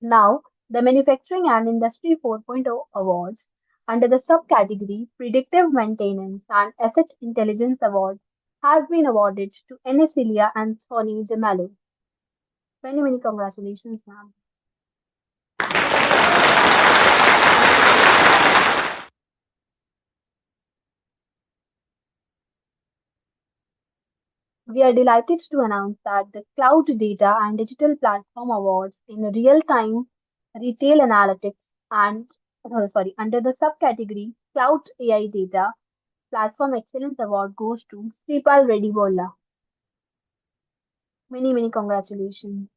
Now, the Manufacturing and Industry 4.0 Awards under the subcategory Predictive Maintenance and Asset Intelligence Award has been awarded to Enesilia and Tony Gemello. Many congratulations, ma'am. We are delighted to announce that the Cloud Data and Digital Platform Awards in Real-Time Retail Analytics and under the subcategory Cloud AI Data Platform Excellence Award goes to Sripal Reddy Bolla. Many congratulations.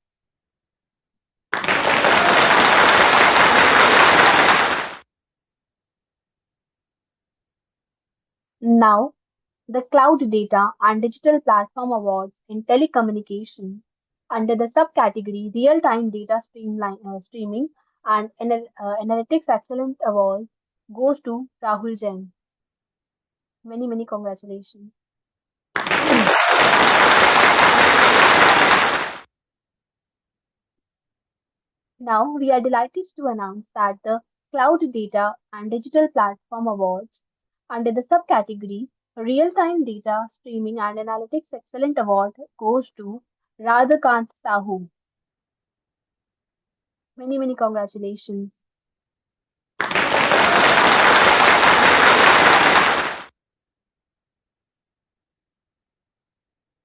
Now, the Cloud Data and Digital Platform Awards in Telecommunication under the subcategory Real-Time Data Streaming and Analytics Excellence Award goes to Rahul Jain. Many congratulations. Now, we are delighted to announce that the Cloud Data and Digital Platform Awards under the subcategory Real-Time Data Streaming and Analytics Excellent Award goes to Radhakant Sahu. Many congratulations.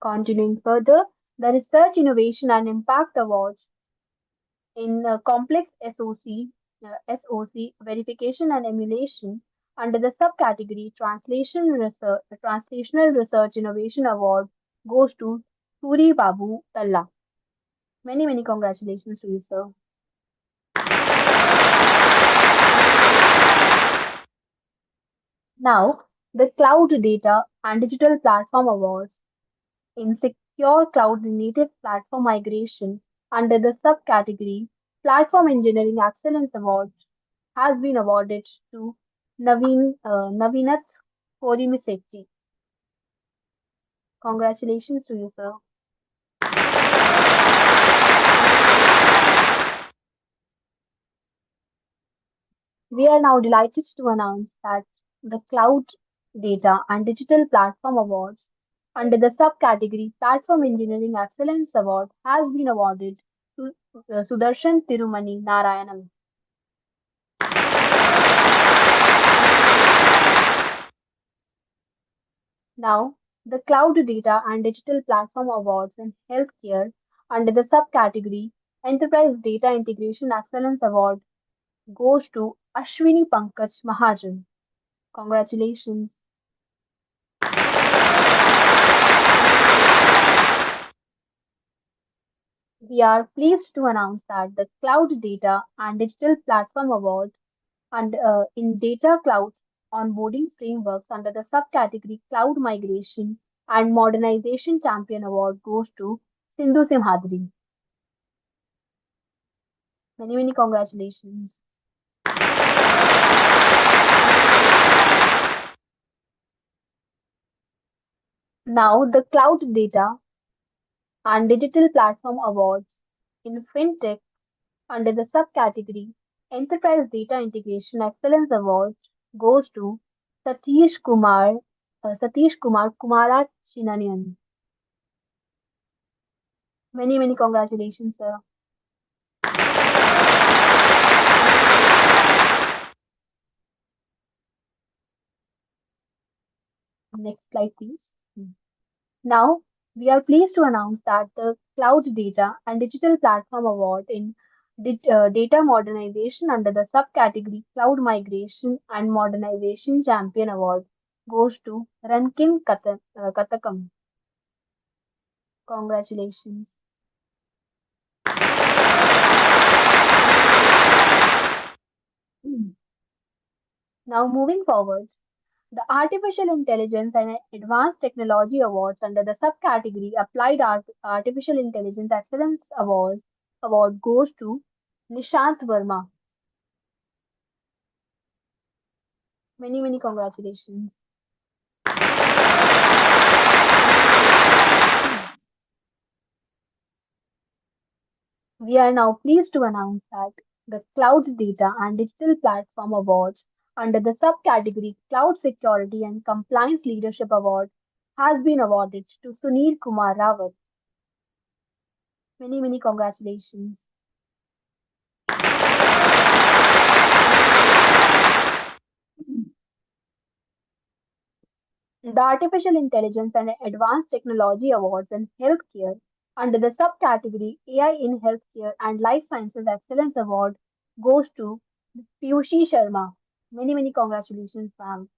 Continuing further, the Research Innovation and Impact Awards in Complex SOC Verification and Emulation under the subcategory Translational Research Innovation Award goes to Suri Babu Talla. Many congratulations to you, sir. Now, the Cloud Data and Digital Platform Awards in Secure Cloud Native Platform Migration under the subcategory Platform Engineering Excellence Award has been awarded to Navinath Korimiseti. Congratulations to you, sir. We are now delighted to announce that the Cloud Data and Digital Platform Awards under the subcategory Platform Engineering Excellence Award has been awarded to Sudarshan Tirumani Narayanam. Now, the Cloud Data and Digital Platform Awards in Healthcare under the subcategory Enterprise Data Integration Excellence Award goes to Ashwini Pankaj Mahajan. Congratulations. We are pleased to announce that the Cloud Data and Digital Platform Award and in Data Cloud Onboarding Frameworks under the subcategory Cloud Migration and Modernization Champion Award goes to Sindhu Simhadri. Many, many congratulations. Now, the Cloud Data and Digital Platform Awards in FinTech under the subcategory Enterprise Data Integration Excellence Award goes to Satish Kumar, Kumara Chinanian. Many, many congratulations, sir. Next slide, please. Now, we are pleased to announce that the Cloud Data and Digital Platform Award in Data Modernization under the subcategory Cloud Migration and Modernization Champion Award goes to Rankin Katakam. Congratulations. Now, moving forward, the Artificial Intelligence and Advanced Technology Awards under the subcategory Artificial Intelligence Excellence Award goes to Nishant Verma. Many, many congratulations. We are now pleased to announce that the Cloud Data and Digital Platform Awards under the subcategory Cloud Security and Compliance Leadership Award has been awarded to Sunil Kumar Rawat. Many, many congratulations. The Artificial Intelligence and Advanced Technology Awards in Healthcare under the subcategory AI in Healthcare and Life Sciences Excellence Award goes to Piyushi Sharma. Many, many congratulations, ma'am.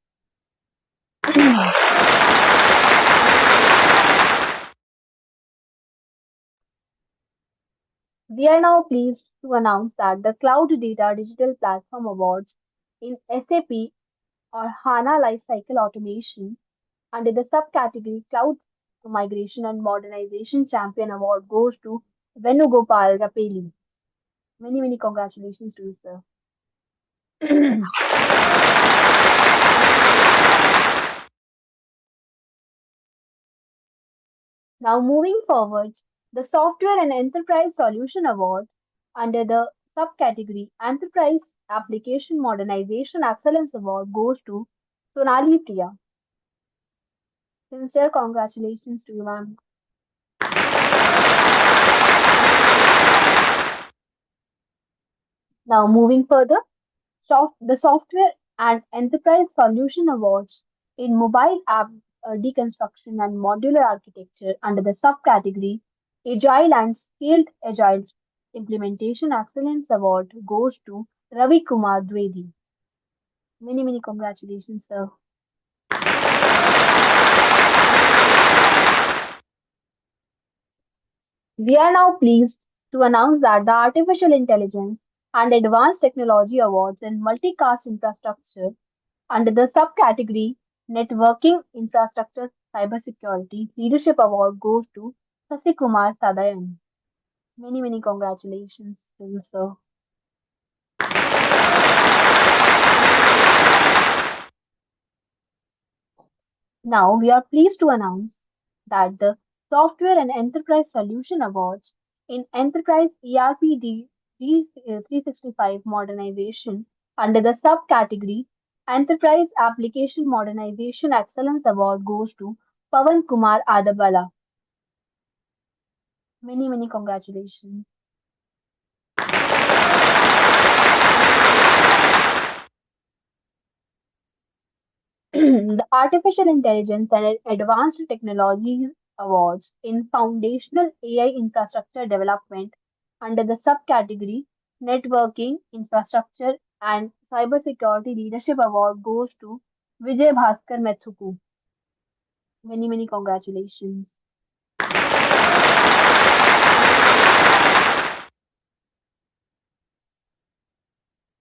We are now pleased to announce that the Cloud Data Digital Platform Awards in SAP or HANA Lifecycle Automation under the subcategory Cloud Migration and Modernization Champion Award goes to Venugopal Rapeli. Many, many congratulations to you, sir. Now, moving forward, the Software and Enterprise Solution Award under the subcategory Enterprise Application Modernization Excellence Award goes to Sonali Priya. Sincere congratulations to you, ma'am. Now, moving further, the Software and Enterprise Solution Awards in Mobile App Deconstruction and Modular Architecture under the subcategory Agile and Scaled Agile Implementation Excellence Award goes to Ravi Kumar Dwivedi. Many, many congratulations, sir. We are now pleased to announce that the Artificial Intelligence and Advanced Technology Awards in Multicast Infrastructure Under the subcategory Networking Infrastructure Cybersecurity, Leadership Award goes to Sasikumar Sadayan. Many congratulations to you, sir. Now, we are pleased to announce that the Software and Enterprise Solution Awards in Enterprise ERP 365 Modernization under the subcategory Enterprise Application Modernization Excellence Award goes to Pawan Kumar Adabala. Many congratulations. The Artificial Intelligence and Advanced Technologies Awards in Foundational AI Infrastructure Development under the subcategory Networking, Infrastructure and Cybersecurity Leadership Award goes to Vijay Bhaskar Methuku. Many congratulations.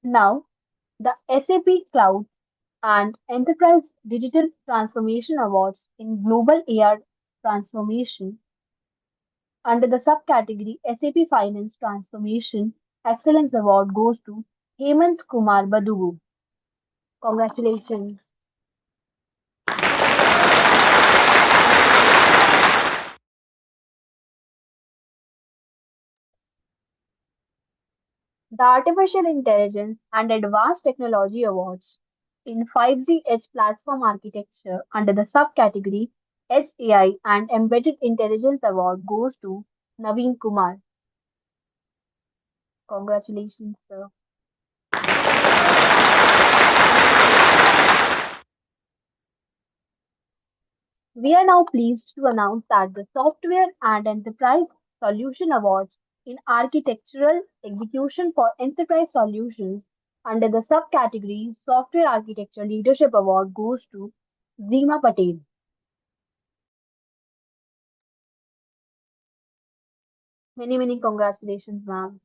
Now, the SAP Cloud and Enterprise Digital Transformation Awards in Global AI Transformation under the subcategory SAP Finance Transformation Excellence Award goes to Hemant Kumar Badugu. Congratulations. The Artificial Intelligence and Advanced Technology Awards in 5G Edge Platform Architecture under the subcategory Edge AI and Embedded Intelligence Award goes to Naveen Kumar. Congratulations, sir. We are now pleased to announce that the Software and Enterprise Solution Awards in Architectural Execution for Enterprise Solutions under the subcategory Software Architecture Leadership Award goes to Zima Patel. Many congratulations, ma'am.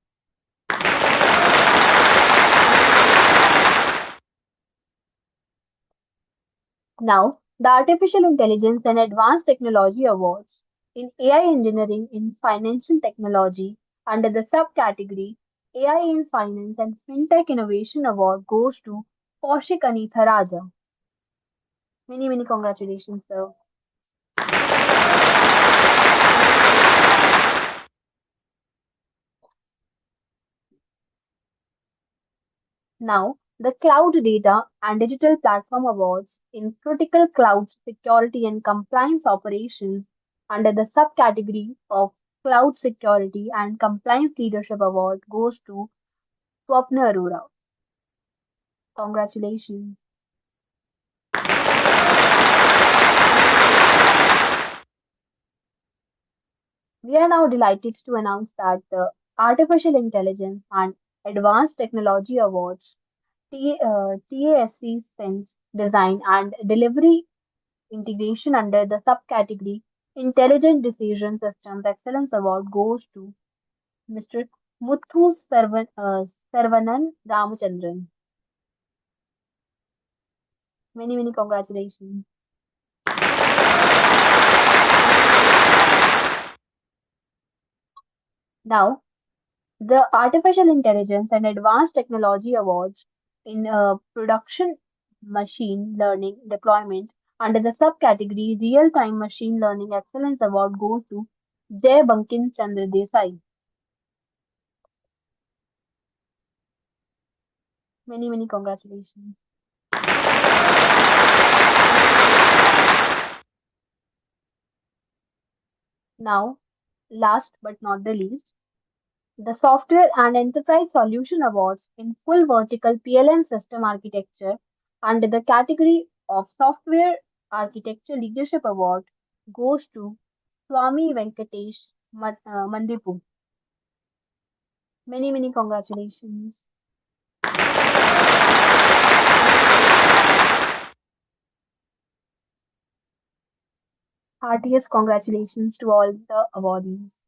Now, the Artificial Intelligence and Advanced Technology Awards in AI Engineering in Financial Technology under the subcategory AI in Finance and FinTech Innovation Award goes to Kaushik Anitha Raja. Many congratulations, sir. Now, the Cloud Data and Digital Platform Awards in Critical Cloud Security and Compliance Operations under the subcategory of Cloud Security and Compliance Leadership Award goes to Swapna Arora. Congratulations. We are now delighted to announce that the Artificial Intelligence and Advanced Technology Awards TASC Sense Design and Delivery Integration under the subcategory Intelligent Decision Systems Excellence Award goes to Mr. Sarvanan Ramachandran. Many congratulations. Now, the Artificial Intelligence and Advanced Technology Awards in Production Machine Learning Deployment under the subcategory Real Time Machine Learning Excellence Award goes to Jay Bankim Chandra Desai. Many congratulations. Now, last but not the least, the Software and Enterprise Solution Awards in Full Vertical PLM System Architecture under the category of Software Architecture Leadership Award goes to Swami Venkatesh Mandipu. Many congratulations. Heartiest congratulations to all the awardees.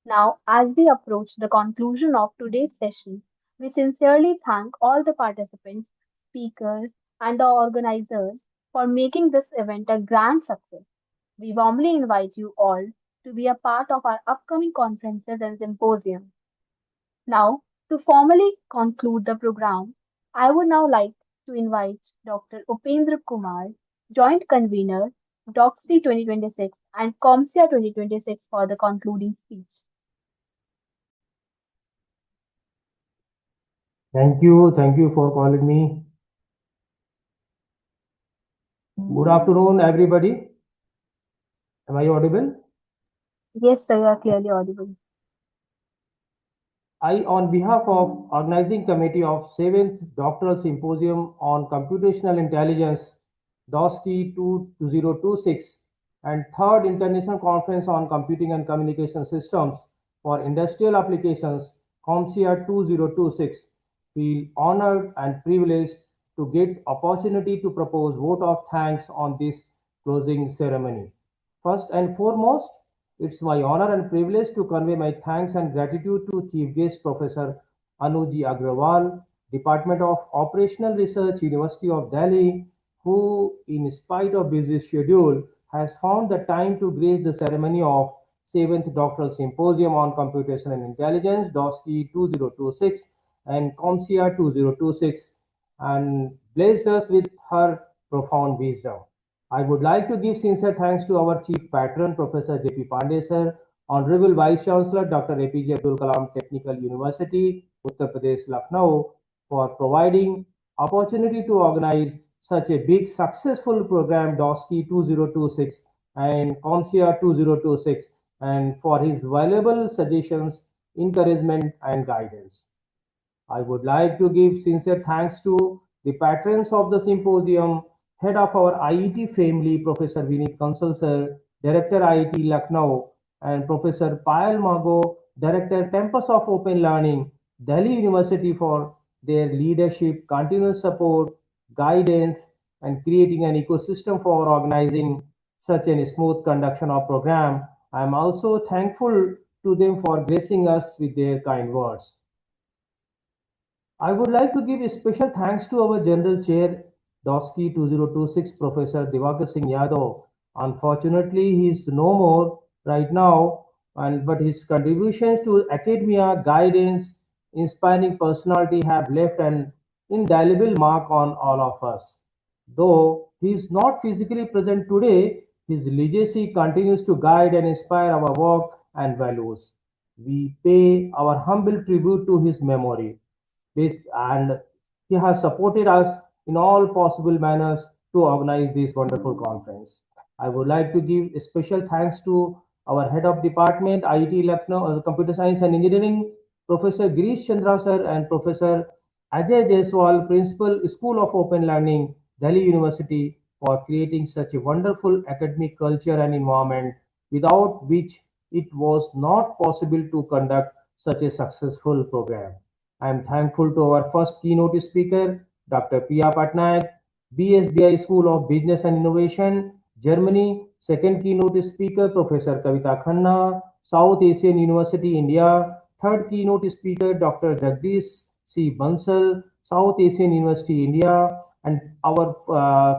Now, as we approach the conclusion of today's session, We sincerely thank all the participants, speakers, and the organizers for making this event a grand success. We warmly invite you all to be a part of our upcoming conferences and symposium. Now, to formally conclude the program, I would now like to invite Dr. Upendra Kumar, Joint Convener, Doxy 2026 and Comsia 2026 for the concluding speech. Thank you for calling me. Good afternoon, everybody. Am I audible? Yes, sir, you are clearly audible. I, on behalf of Organizing Committee of 7th Doctoral Symposium on Computational Intelligence, Dosci 2026, and 3rd International Conference on Computing and Communication Systems for Industrial Applications, Comsia 2026, feel honored and privileged to get opportunity to propose vote of thanks on this closing ceremony. First and foremost, it's my honor and privilege to convey my thanks and gratitude to Chief Guest Professor Anuji Agrawal, Department of Operational Research, University of Delhi, who, in spite of busy schedule, has found the time to grace the ceremony of 7th Doctoral Symposium on Computation and Intelligence, DOSCI 2026 and COMSIA 2026, and blessed us with her profound wisdom. I would like to give sincere thanks to our Chief Patron, Professor J.P. Pandey sir, Honorable Vice Chancellor, Dr. APJ Abdul Kalam Technical University, Uttar Pradesh, Lucknow, for providing opportunity to organize such a big successful program, DOSCI 2026 and COMSIA 2026, and for his valuable suggestions, encouragement, and guidance. I would like to give sincere thanks to the patrons of the symposium, head of our IET family, Professor Vineet Kansal sir, Director IET Lucknow, and Professor Payal Mago, Director Campus of Open Learning, Delhi University for their leadership, continuous support, guidance, and creating an ecosystem for organizing such a smooth conduction of program. I am also thankful to them for gracing us with their kind words. I would like to give a special thanks to our General Chair, DOSCI 2026, Professor Divakar Singh Yadav. Unfortunately, he is no more right now, but his contributions to academia, guidance, inspiring personality have left an indelible mark on all of us. Though he is not physically present today, his legacy continues to guide and inspire our work and values. We pay our humble tribute to his memory and he has supported us in all possible manners to organize this wonderful conference. I would like to give a special thanks to our head of department, IIT Lucknow, Computer Science and Engineering, Professor Girish Chandra sir and Professor Ajay Jaiswal, Principal, School of Open Learning, Delhi University, for creating such a wonderful academic culture and environment without which it was not possible to conduct such a successful program. I am thankful to our first keynote speaker, Dr. Priya Patnaik, BSBI School of Business and Innovation, Germany. Second keynote speaker, Professor Kavita Khanna, South Asian University, India. Third keynote speaker, Dr. Jagdish C. Bansal, South Asian University, India. And our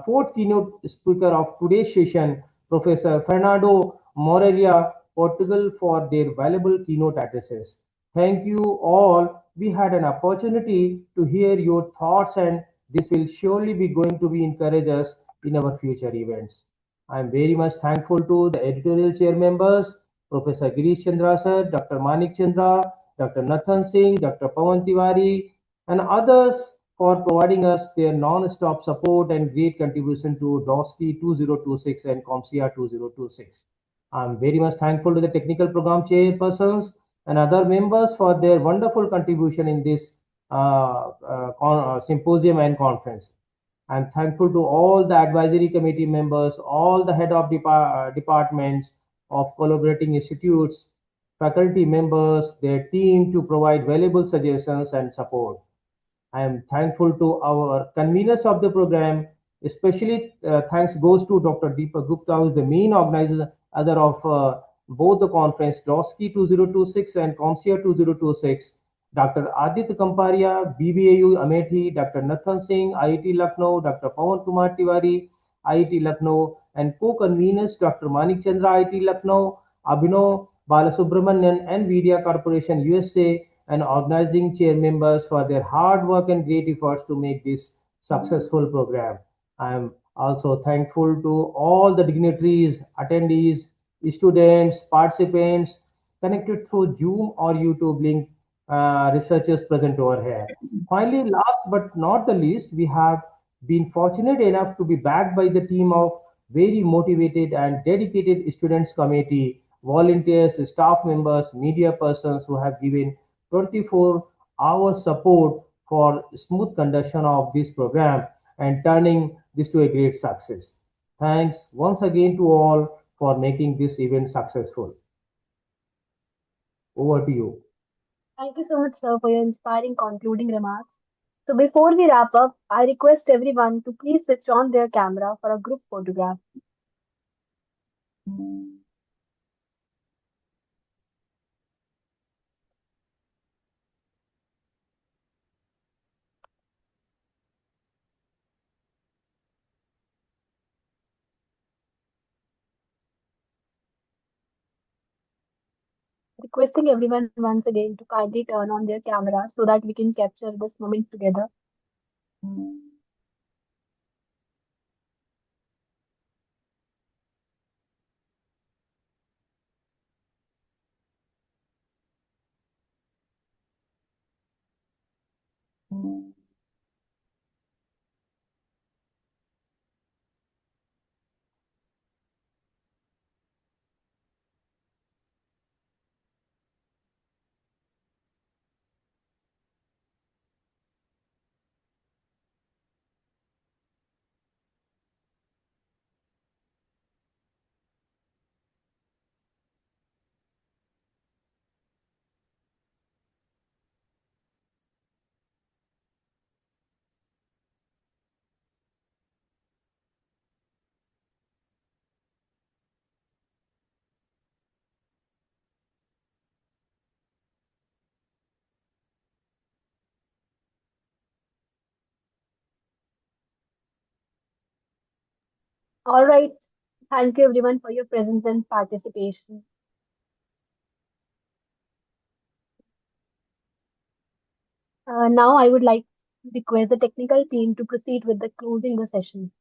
fourth keynote speaker of today's session, Professor Fernando Moreira, Portugal, for their valuable keynote addresses. Thank you all. We had an opportunity to hear your thoughts, and this will surely be going to be encourage us in our future events. I am very much thankful to the editorial chair members, Professor Girish Chandra sir, Dr. Manik Chandra, Dr. Nathan Singh, Dr. Pawan Tiwari, and others for providing us their non-stop support and great contribution to DOSCI 2026 and COMSIA 2026. I'm very much thankful to the technical program chairpersons and other members for their wonderful contribution in this symposium and conference. I'm thankful to all the advisory committee members, all the head of departments of collaborating institutes, faculty members, their team to provide valuable suggestions and support. I am thankful to our conveners of the program. Especially thanks goes to Dr. Deepak Gupta, who is the main organizer of both the conference, DOSCI 2026 and COMSIA 2026, Dr. Aditya Kamparia, BBAU Amethi, Dr. Nathan Singh, IIT Lucknow, Dr. Pawan Kumar Tiwari, IIT Lucknow, and co-conveners Dr. Manik Chandra, IIT Lucknow, Abhinav Balasubramanian, NVIDIA Corporation USA, and organizing chair members for their hard work and great efforts to make this successful program. I am also thankful to all the dignitaries, attendees, students, participants connected through Zoom or YouTube link, researchers present over here. Finally, last but not the least, we have been fortunate enough to be backed by the team of very motivated and dedicated students committee, volunteers, staff members, media persons who have given 24-hour support for smooth conduction of this program and turning this to a great success. Thanks once again to all for making this event successful. Over to you. Thank you so much, sir, for your inspiring concluding remarks. So, before we wrap up, I request everyone to please switch on their camera for a group photograph. Requesting everyone once again to kindly turn on their camera so that we can capture this moment together. All right. Thank you, everyone, for your presence and participation. Now, I would like to request the technical team to proceed with the closing the session.